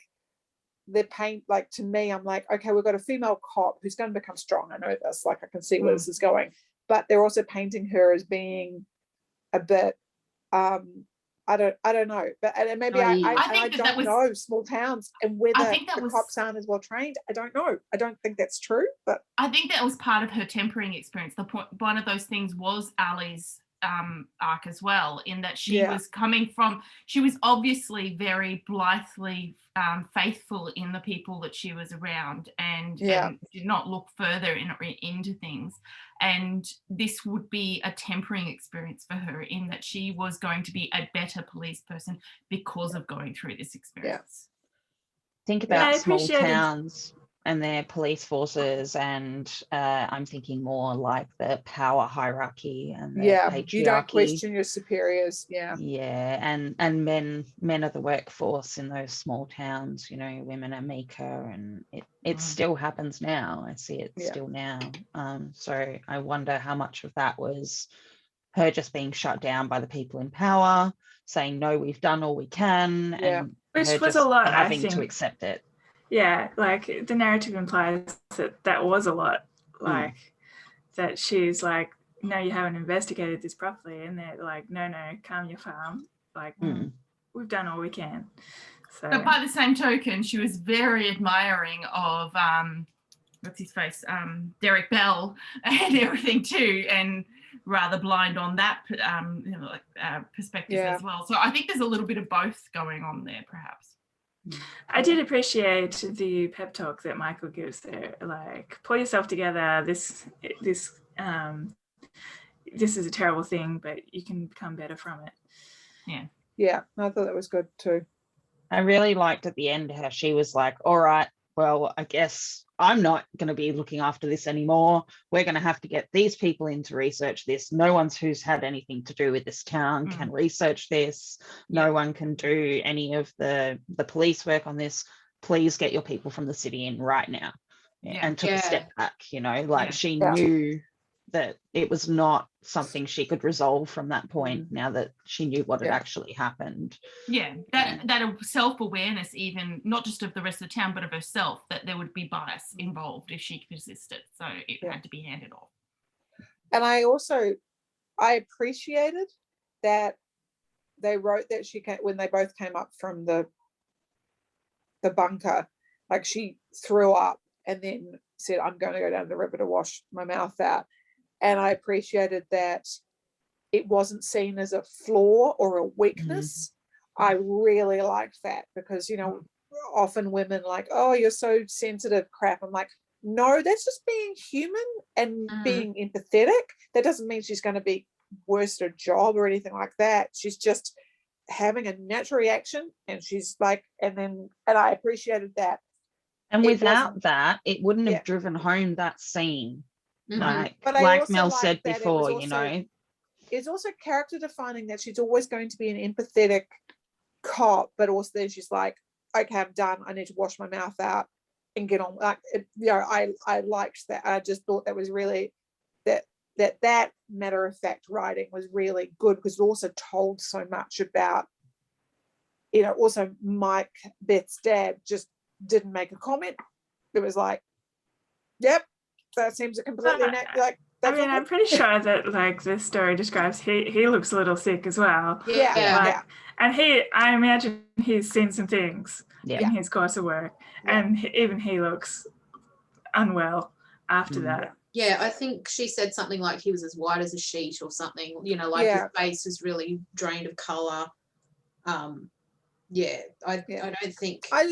the paint, like, to me, I'm like, okay, we've got a female cop who's going to become strong. I know this, like, I can see where this is going. But they're also painting her as being a bit I don't know, but and maybe I don't know small towns and whether the cops aren't as well trained. I don't know. I don't think that's true, but I think that was part of her tempering experience. One of those things was Ali's arc as well, in that she was coming from, she was obviously very blithely faithful in the people that she was around, and did not look further into things. And this would be a tempering experience for her, in that she was going to be a better police person because of going through this experience. Think about small towns and their police forces, and I'm thinking more like the power hierarchy and the patriarchy. You don't question your superiors. And men are the workforce in those small towns. You know, women are meeker, and it still happens now. I see it still now. So I wonder how much of that was her just being shut down by the people in power, saying, no, we've done all we can, and which her was just a lot, having I think, to accept it. Yeah, like the narrative implies that was a lot, like that she's like, no, you haven't investigated this properly, and they're like, no, calm your farm, like we've done all we can. So, but by the same token, she was very admiring of what's his face, Derek Bell, and everything too, and rather blind on that perspective as well. So I think there's a little bit of both going on there, perhaps. I did appreciate the pep talk that Michael gives there, like, pull yourself together, this is a terrible thing, but you can become better from it. I thought that was good too. I really liked at the end how she was like, all right, well, I guess I'm not going to be looking after this anymore. We're going to have to get these people in to research this. No one's who's had anything to do with this town can research this. No one can do any of the police work on this. Please get your people from the city in right now. And took a step back, you know, like she knew that it was not something she could resolve from that point, now that she knew what had Yeah. actually happened. Yeah, that self-awareness, even not just of the rest of the town, but of herself, that there would be bias involved if she persisted. So it Yeah. had to be handed off. And I appreciated that they wrote that she came, when they both came up from the bunker, like she threw up and then said, I'm going to go down the river to wash my mouth out. And I appreciated that it wasn't seen as a flaw or a weakness. I really liked that, because, you know, often women like, oh, you're so sensitive crap. I'm like, no, that's just being human and being empathetic. That doesn't mean she's going to be worse at her job or anything like that. She's just having a natural reaction, and she's like, and I appreciated that. And It without wasn't- that, it wouldn't Yeah. have driven home that scene. Mhm. But I Like also Mel liked said that it before, was you also- know. It's also character defining that she's always going to be an empathetic cop, but also then she's like, okay, I'm done. I need to wash my mouth out and get on. Like, you know, I liked that. I just thought that was really that matter of fact writing was really good, because it also told so much about, you know, also Mike, Beth's dad, just didn't make a comment. It was like, yep, that seems a completely like. I mean, I'm pretty sure that like this story describes he looks a little sick as well. Yeah. And I imagine he's seen some things in his course of work, and even he looks unwell after that. Yeah, I think she said something like he was as white as a sheet or something, you know, like his face was really drained of colour. I don't think I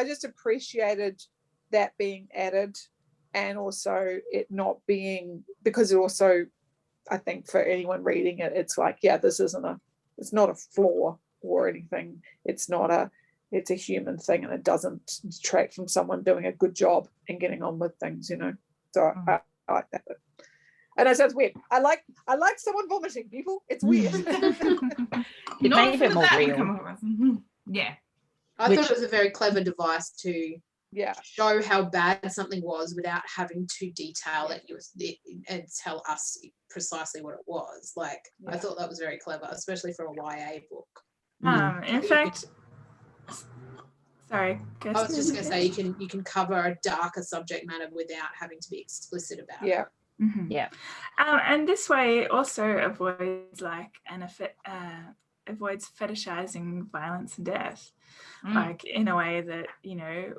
just appreciated that being added, and also it not being, because it also, I think for anyone reading it, it's like, this it's not a flaw or anything. It's a human thing, and it doesn't detract from someone doing a good job and getting on with things, you know. So I like that. And that sounds weird. I like someone vomiting, people. It's weird. It made it more real. Yeah. I thought it was a very clever device to show how bad something was without having to detail it and tell us precisely what it was. Like, I thought that was very clever, especially for a YA book. In fact, sorry, I was just going to say, you can cover a darker subject matter without having to be explicit about it. And this way also avoids avoids fetishizing violence and death, like in a way that, you know,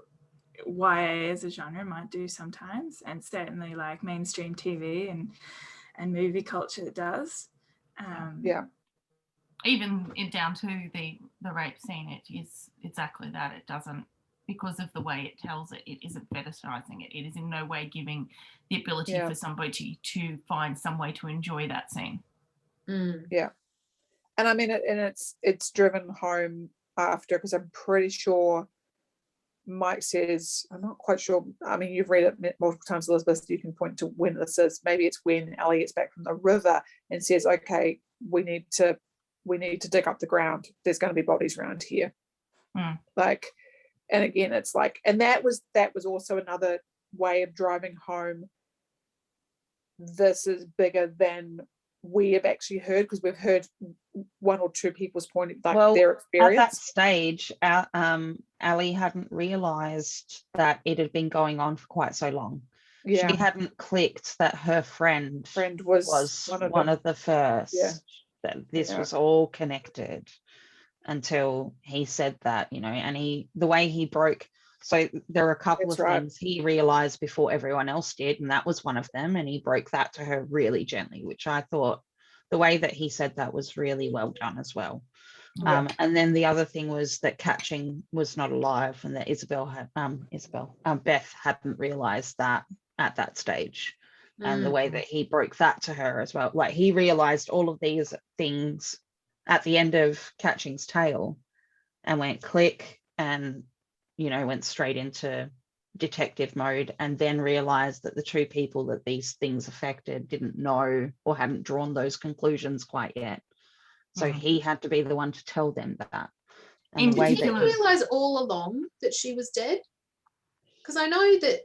YA as a genre might do sometimes, and certainly like mainstream TV and movie culture does. Even down to the rape scene, it is exactly that. It doesn't, because of the way it tells it, it isn't fetishizing it. It is in no way giving the ability for somebody to find some way to enjoy that scene. And I mean, it's driven home after, because I'm pretty sure Mike says, I'm not quite sure. I mean, you've read it multiple times, Elizabeth. You can point to when this is. Maybe it's when Ellie gets back from the river and says, okay, we need to dig up the ground. There's going to be bodies around here. Like, and again, it's like, and that was also another way of driving home, this is bigger than we have actually heard, because we've heard one or two people's point, like their experience. At that stage, Ali hadn't realised that it had been going on for quite so long. She hadn't clicked that her friend was one of the first. That this was all connected, until he said that, you know, and the way he broke. So there are a couple of things he realized before everyone else did, and that was one of them. And he broke that to her really gently, which I thought the way that he said that was really well done as well. And then the other thing was that Catching was not alive, and that Beth hadn't realized that at that stage. And the way that he broke that to her as well. Like, he realized all of these things at the end of Catching's Tale and went click, and, you know, went straight into detective mode, and then realized that the two people that these things affected didn't know or hadn't drawn those conclusions quite yet. So he had to be the one to tell them that. And did he realize all along that she was dead? Because I know that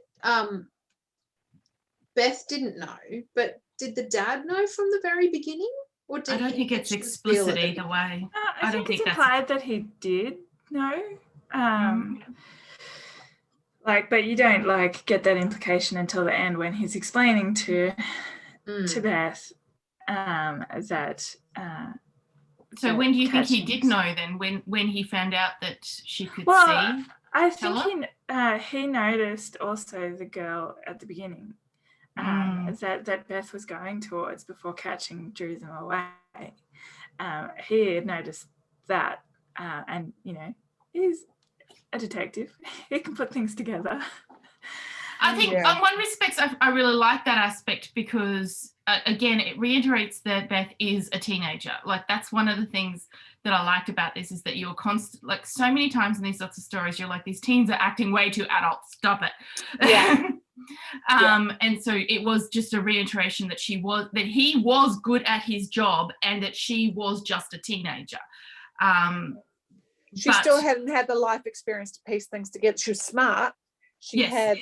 Beth didn't know, but did the dad know from the very beginning? Or did I don't he think it's actually feel explicit it? either way. I don't think think it's that's- implied that he did know. Like, but you don't like get that implication until the end when he's explaining to Beth that. So that when do you think he did Catchings- know then? When he found out that she could Well, see? I think he noticed also the girl at the beginning that Beth was going towards before Catching drew them away. He had noticed that, and you know, he's a detective. He can put things together. I think on one respect, I really like that aspect because, again, it reiterates that Beth is a teenager. Like, that's one of the things that I liked about this is that you're constant, like so many times in these sorts of stories, you're like, these teens are acting way too adult. Stop it. Yeah. And so it was just a reiteration that he was good at his job and that she was just a teenager. She still hadn't had the life experience to piece things together. She was smart. She had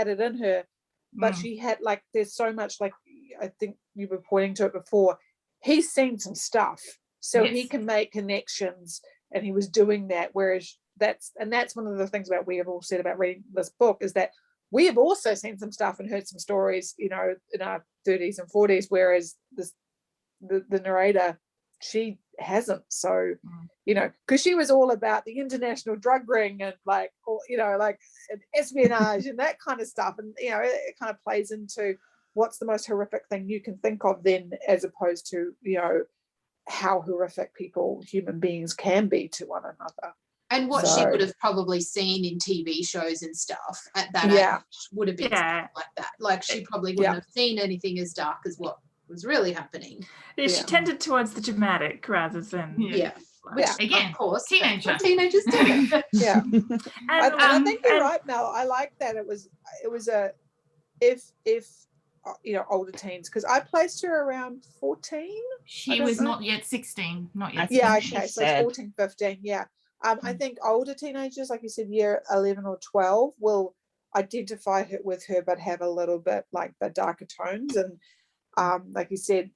it in her, but she had, like, there's so much, like, I think you were pointing to it before, he's seen some stuff, so he can make connections, and he was doing that, whereas that's one of the things about we have all said about reading this book is that we have also seen some stuff and heard some stories, you know, in our 30s and 40s, whereas the narrator, she hasn't. So you know, because she was all about the international drug ring and, like, or, you know, like espionage and that kind of stuff, and you know, it kind of plays into what's the most horrific thing you can think of then, as opposed to, you know, how horrific human beings can be to one another. And what she would have probably seen in TV shows and stuff at that age would have been something like that. Like, she probably wouldn't have seen anything as dark as what was really happening. Yeah, she tended towards the dramatic rather than Which, again, of course, teenager. Teenagers do. And I think you're right, Mel. I like that it was a if you know, older teens, because I placed her around 14. She was not yet 16, not yet. Yeah, okay, so it's 14, 15. Yeah. I think older teenagers, like you said, year 11 or 12, will identify with her, but have a little bit like the darker tones. And like you said,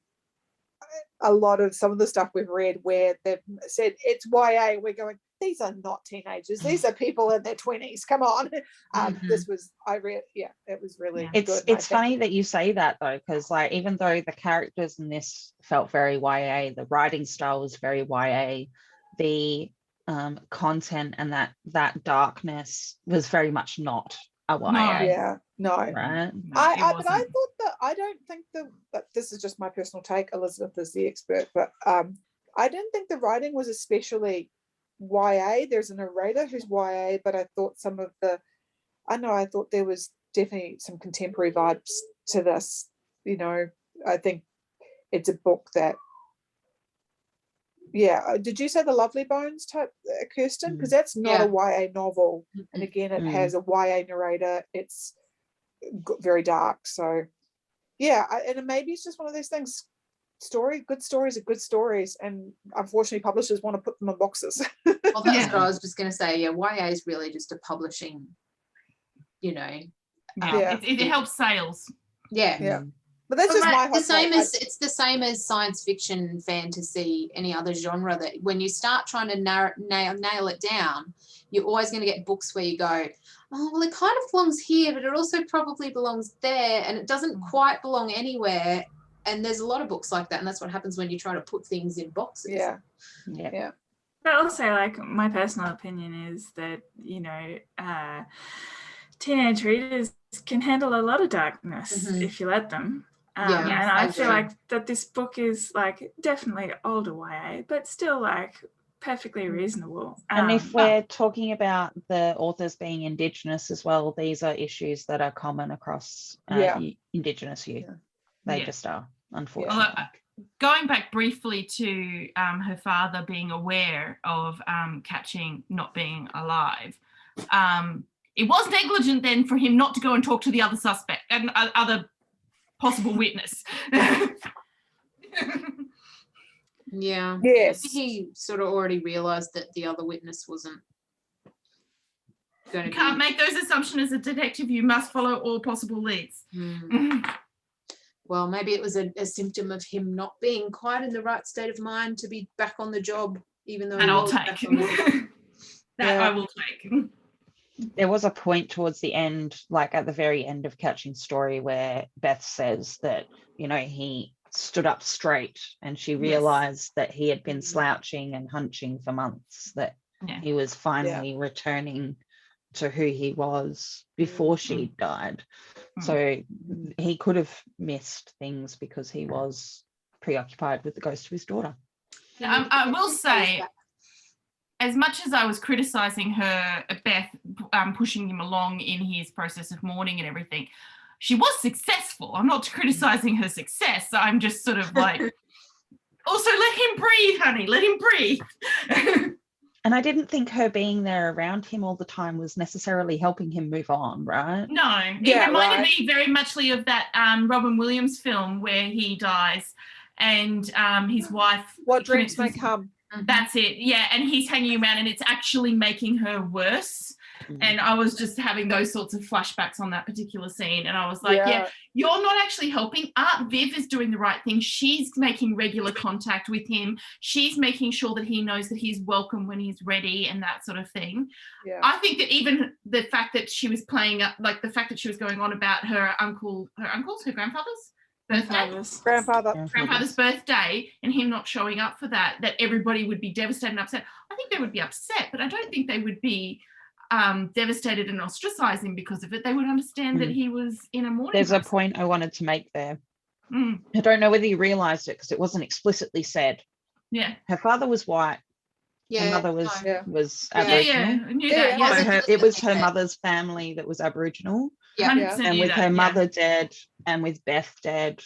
a lot of some of the stuff we've read where they've said it's YA, we're going, these are not teenagers, these are people in their 20s, come on. This was, it was really good. It's funny that you say that though, because like, even though the characters in this felt very YA, the writing style was very YA, the content and that darkness was very much not a YA. No. Right? I thought that, I don't think but this is just my personal take, Elizabeth is the expert, but I don't think the writing was especially YA. There's a narrator who's YA, but I thought I thought there was definitely some contemporary vibes to this. You know, I think it's a book that, did you say the Lovely Bones type, Kirsten? Because that's not a YA novel, and again, it has a YA narrator. It's very dark, so and maybe it's just one of those things. Good stories are good stories, and unfortunately publishers want to put them in boxes. Well, that's what I was just going to say. YA is really just a publishing, you know. It helps sales. But that's just my it's the same as science fiction, fantasy, any other genre, that when you start trying to nail it down, you're always going to get books where you go, oh, well, it kind of belongs here, but it also probably belongs there, and it doesn't quite belong anywhere. And there's a lot of books like that, and that's what happens when you try to put things in boxes. But also, like, my personal opinion is that, you know, teenage readers can handle a lot of darkness if you let them. And I feel like that this book is, like, definitely older YA, but still, like, perfectly reasonable. And if we're talking about the authors being Indigenous as well, these are issues that are common across Indigenous youth. They just are, unfortunately. Although, going back briefly to her father being aware of Catching not being alive, it was negligent then for him not to go and talk to the other suspect and other possible witness. Yes. He sort of already realised that the other witness wasn't You can't make those assumptions as a detective. You must follow all possible leads. Well, maybe it was a symptom of him not being quite in the right state of mind to be back on the job, even though And he I'll was take back on the job. that. I will take. There was a point towards the end, like at the very end of Catching's story, where Beth says that, you know, he stood up straight and she realized that he had been slouching and hunching for months, that he was finally returning to who he was before she died. So he could have missed things because he was preoccupied with the ghost of his daughter. I will say, as much as I was criticising her, Beth, pushing him along in his process of mourning and everything, she was successful. I'm not criticising her success. I'm just sort of like, also let him breathe, honey, let him breathe. And I didn't think her being there around him all the time was necessarily helping him move on, right? No, it reminded me very muchly of that Robin Williams film where he dies and his wife... What dreams may come. That's it, yeah, and he's hanging around and it's actually making her worse. And I was just having those sorts of flashbacks on that particular scene. And I was like, you're not actually helping. Viv is doing the right thing. She's making regular contact with him. She's making sure that he knows that he's welcome when he's ready and that sort of thing. Yeah. I think that even the fact that she was playing up, like the fact that she was going on about her grandfather's grandfather's birthday and him not showing up for that everybody would be devastated and upset. I think they would be upset, but I don't think they would be devastated and ostracizing because of it. They would understand that he was in a mourning. There's a point I wanted to make there. I don't know whether you realized it because it wasn't explicitly said. Yeah. Her father was white. Yeah. Her mother was Aboriginal. I knew that. So it was her mother's family that was Aboriginal. And with her mother dead and with Beth dead,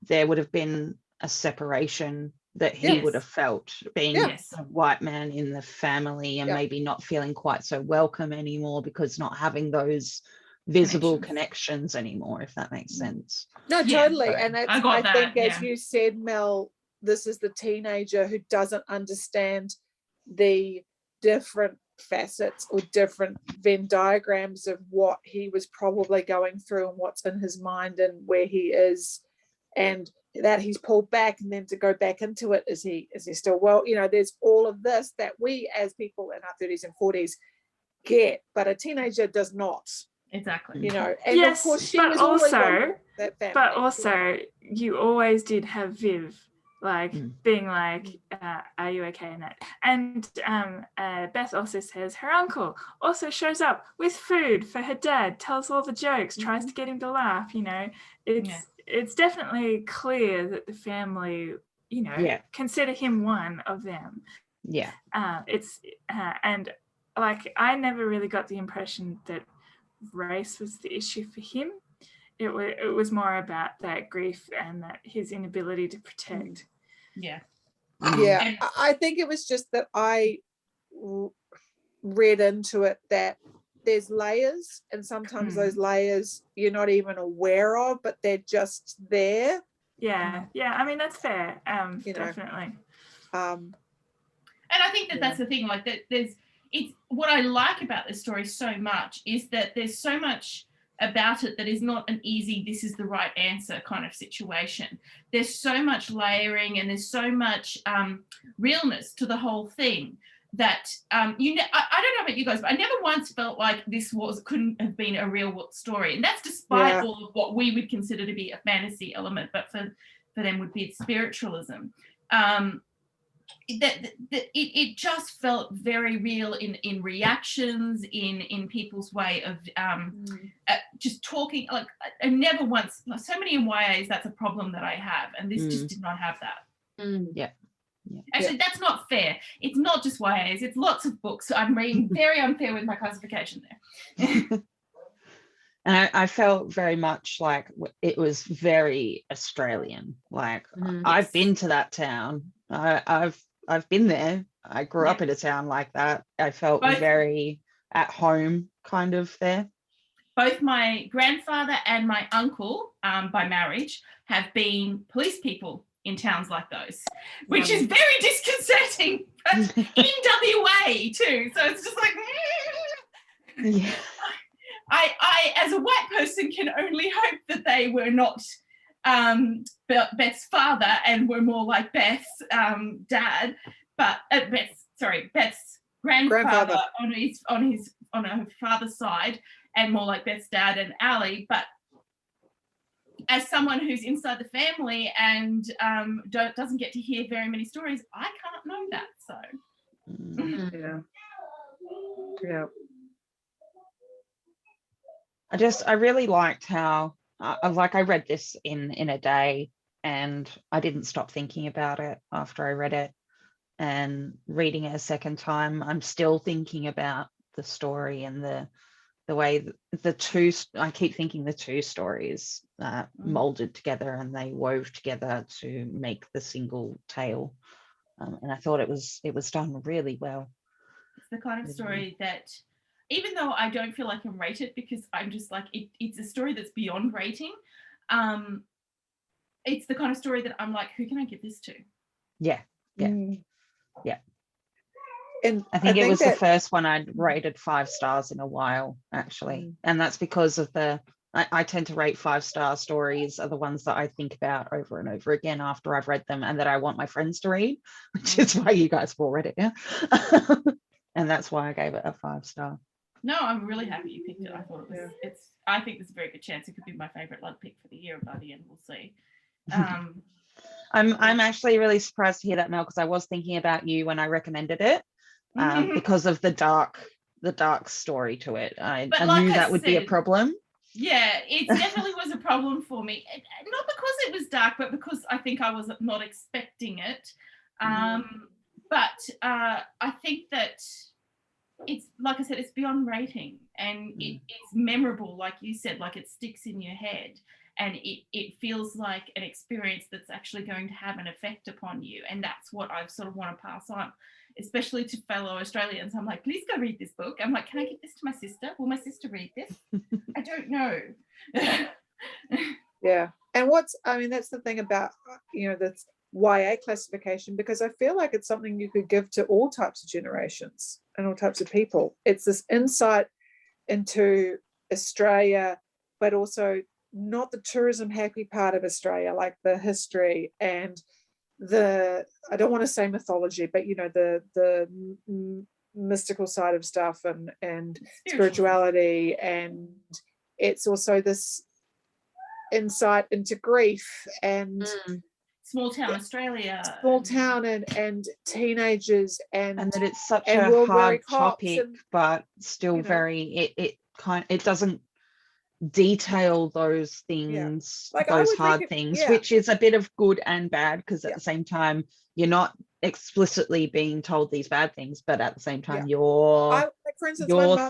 there would have been a separation that he would have felt, being a white man in the family and maybe not feeling quite so welcome anymore because not having those visible connections anymore, if that makes sense. No, totally. And that's, I think, as you said, Mel, this is the teenager who doesn't understand the different facets or different Venn diagrams of what he was probably going through and what's in his mind and where he is, and that he's pulled back, and then to go back into it, is he still well? You know, there's all of this that we as people in our 30s and 40s get, but a teenager does not. Exactly. You know, and of course she was also that family. But also you always did have Viv like being like, are you okay in that? And Beth also says her uncle also shows up with food for her dad, tells all the jokes, tries to get him to laugh, you know. It's definitely clear that the family, you know, consider him one of them. Yeah. And like I never really got the impression that race was the issue for him. It was more about that grief and that his inability to protect. Yeah. I think it was just that I read into it that there's layers, and sometimes those layers you're not even aware of, but they're just there. Yeah. I mean, that's fair. Definitely. And I think that that's the thing. Like that, it's what I like about this story so much is that there's so much about it that is not an easy, this is the right answer kind of situation. There's so much layering and there's so much realness to the whole thing that I don't know about you guys, but I never once felt like this couldn't have been a real story. And that's despite all of what we would consider to be a fantasy element, but for them would be spiritualism. It just felt very real in reactions, in people's way of just talking. Like I never once, so many in YAs, that's a problem that I have, and this just did not have that. Actually, that's not fair. It's not just YAs, it's lots of books. I'm being very unfair with my classification there. And I felt very much like it was very Australian. Like I've been to that town. I've been there. I grew up in a town like that. I felt very at home kind of there. Both my grandfather and my uncle, by marriage, have been police people in towns like those, which is very disconcerting, but in WA too. So it's just like, Yeah. I, as a white person, can only hope that they were not Beth's father and were more like Beth's dad, but Beth's grandfather on her father's side, and more like Beth's dad and Ali. But as someone who's inside the family and doesn't get to hear very many stories, I can't know that. So Yeah. I really liked how I read this in a day, and I didn't stop thinking about it after I read it, and reading it a second time, I'm still thinking about the story and the way I keep thinking the two stories molded together, and they wove together to make the single tale, and I thought it was done really well. It's the kind of story that, even though I don't feel I can rate it, because I'm just like, it's a story that's beyond rating, it's the kind of story that I'm like, who can I give this to? Yeah. And I think it was the first one I'd rated 5 stars in a while, actually. And that's because of I tend to rate 5-star stories are the ones that I think about over and over again after I've read them, and that I want my friends to read, which is why you guys have all read it, yeah? And that's why I gave it a 5-star. No, I'm really happy you picked it. I thought it was, I think there's a very good chance it could be my favourite love pick for the year. By the end, we'll see. I'm actually really surprised to hear that, Mel, because I was thinking about you when I recommended it, because of the dark story to it. I knew that would be a problem. Yeah, it definitely was a problem for me. Not because it was dark, but because I think I was not expecting it. But I think that it's, like I said, it's beyond rating, and it's memorable, like you said, like it sticks in your head, and it feels like an experience that's actually going to have an effect upon you. And that's what I sort of want to pass on, especially to fellow Australians. I'm like, please go read this book. I'm like, can I give this to my sister? Will my sister read this? I don't know. Yeah. And that's the thing about, that's YA classification, because I feel like it's something you could give to all types of generations and all types of people. It's this insight into Australia, but also not the tourism happy part of Australia, like the history and I don't want to say mythology, but the mystical side of stuff and spirituality, and it's also this insight into grief and small town Australia, and teenagers, and that it's such a hard topic, but still very it doesn't detail those things, like those hard things, which is a bit of good and bad, because at the same time you're not explicitly being told these bad things, but at the same time your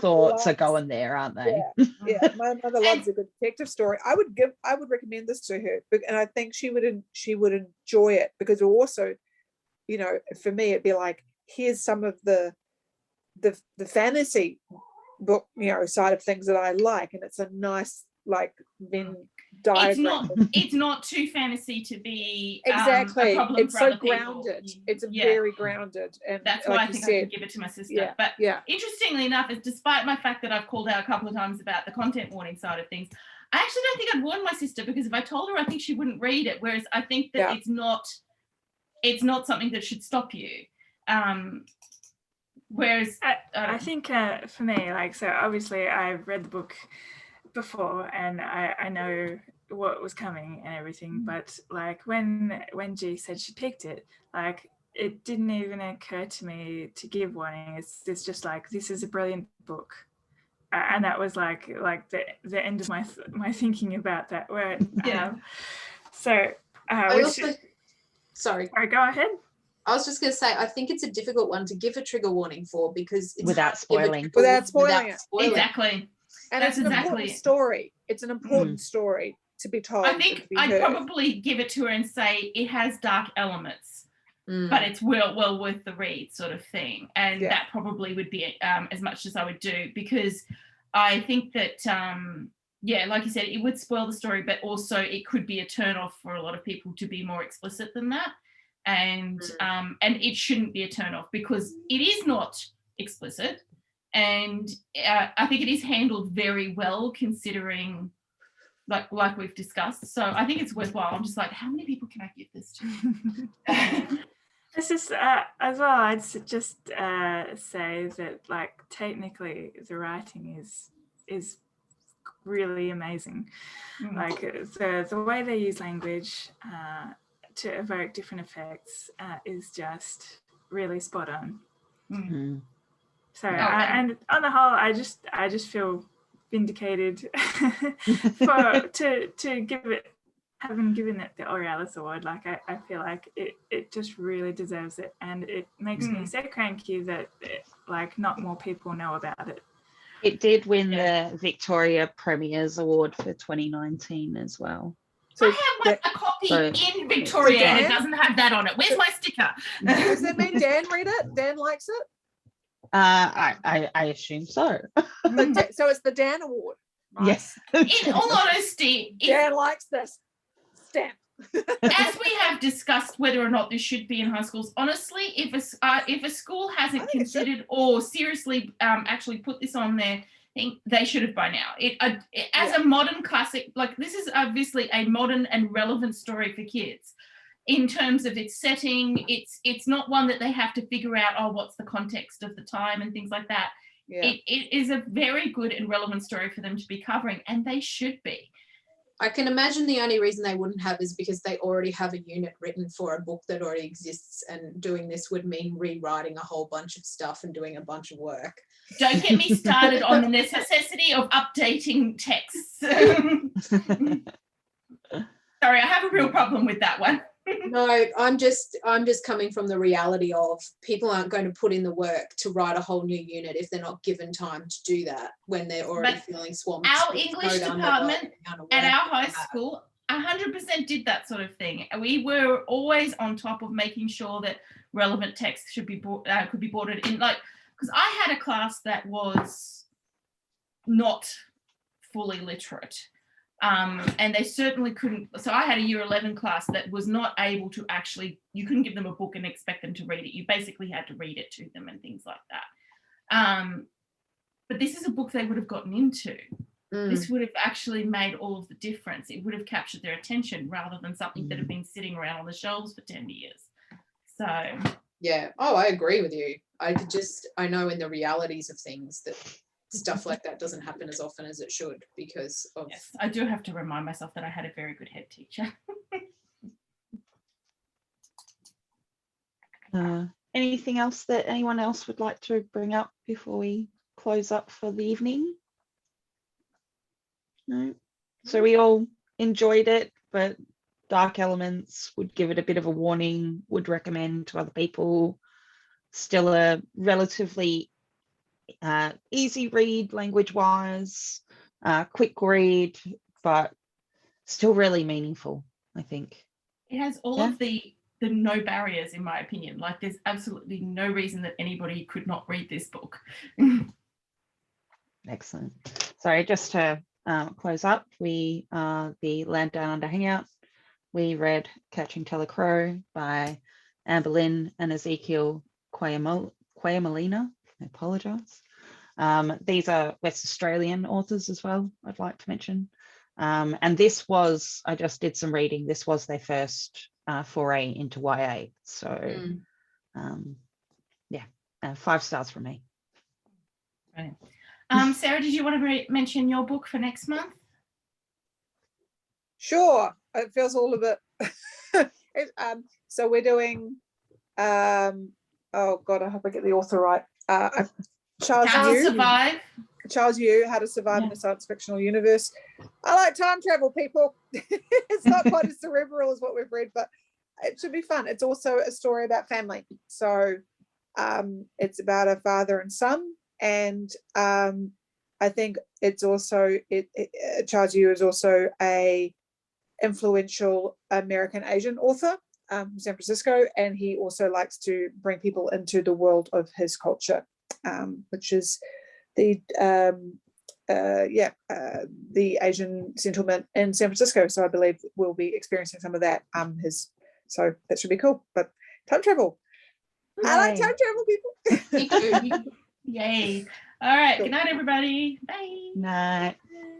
thoughts are going there, aren't they? My mother loves a good detective story. I would recommend this to her, and I think she would enjoy it, because it also, for me, it'd be like, here's some of the fantasy book side of things that I like, and it's a nice Venn diagram. It's not too fantasy to be exactly. A problem it's for so other grounded. People. It's very grounded, and that's why I think I could give it to my sister. But interestingly enough, despite my fact that I've called out a couple of times about the content warning side of things, I actually don't think I'd warn my sister, because if I told her, I think she wouldn't read it. Whereas I think that it's not something that should stop you. Whereas I think for me, so obviously I've read the book before, and I know what was coming and everything, but when G said she picked it, it didn't even occur to me to give warning. It's just this is a brilliant book, and that was the end of my thinking about that word. Sorry, go ahead. I was just going to say, I think it's a difficult one to give a trigger warning for, because it's without spoiling it. Exactly. And that's an important story. It's an important story to be told. I think I'd probably give it to her and say it has dark elements, but it's well worth the read, sort of thing. And that probably would be as much as I would do, because I think that like you said, it would spoil the story, but also it could be a turn off for a lot of people to be more explicit than that. And it shouldn't be a turn off, because it is not explicit, and I think it is handled very well considering like we've discussed. So I think it's worthwhile. I'm just like, how many people can I give this to? It's just as well, I'd just say that like technically the writing is really amazing. Like the way they use language to evoke different effects is just really spot on. So and on the whole, I just feel vindicated to give it, having given it the Aurealis Award. Like I feel like it just really deserves it, and it makes me so cranky that like not more people know about it. It did win the Victoria Premier's Award for 2019 as well. So I have a copy in Victoria and it doesn't have that on it. Where's my sticker? Does that mean Dan read it? Dan likes it? I assume so. So it's the Dan Award. Right? Yes. In all honesty, Dan likes this stamp. As we have discussed whether or not this should be in high schools, honestly, if a school hasn't considered or seriously actually put this on their thing, they should have by now. As a modern classic, like this is obviously a modern and relevant story for kids. In terms of its setting, it's not one that they have to figure out, oh, what's the context of the time and things like that. Yeah. It is a very good and relevant story for them to be covering, and they should be. I can imagine the only reason they wouldn't have is because they already have a unit written for a book that already exists, and doing this would mean rewriting a whole bunch of stuff and doing a bunch of work. Don't get me started on the necessity of updating texts. Sorry, I have a real problem with that one. No, I'm just coming from the reality of people aren't going to put in the work to write a whole new unit if they're not given time to do that when they're already feeling swamped. Our English department at our high school 100% did that sort of thing. We were always on top of making sure that relevant text should be could be boarded in, like, because I had a class that was not fully literate. And they certainly couldn't. So I had a year 11 class that was not able to actually, you couldn't give them a book and expect them to read it. You basically had to read it to them and things like that. But this is a book they would have gotten into. This would have actually made all of the difference. It would have captured their attention rather than something that had been sitting around on the shelves for 10 years. So. Yeah. Oh, I agree with you. I know in the realities of things that stuff like that doesn't happen as often as it should because of... Yes, I do have to remind myself that I had a very good head teacher. Anything else that anyone else would like to bring up before we close up for the evening? No? So we all enjoyed it, but Dark Elements, would give it a bit of a warning, would recommend to other people. Still a relatively easy read language wise, quick read, but still really meaningful, I think. It has all of the no barriers, in my opinion. Like there's absolutely no reason that anybody could not read this book. Excellent. Sorry, just to close up, we the Land Down Under Hangout, we read Catching Crow by Ambelin and Ezekiel Kwaymullina. I apologise. These are West Australian authors as well, I'd like to mention. And this was, I just did some reading, this was their first foray into YA. So, yeah, 5 stars from me. Brilliant. Sarah, did you want to mention your book for next month? Sure. It feels all a bit... so we're doing... oh, God, I hope I get the author right. Charles Yu, How to Survive in a Science Fictional Universe. I like time travel, people. It's not quite as cerebral as what we've read, but it should be fun. It's also a story about family. So it's about a father and son, and I think it's also Charles Yu is also a influential American Asian author from San Francisco, and he also likes to bring people into the world of his culture, which is the Asian settlement in San Francisco. So I believe we'll be experiencing some of that. So that should be cool. But time travel. Yay. I like time travel, people. Yay. All right. Cool. Good night, everybody. Bye. Night. Bye.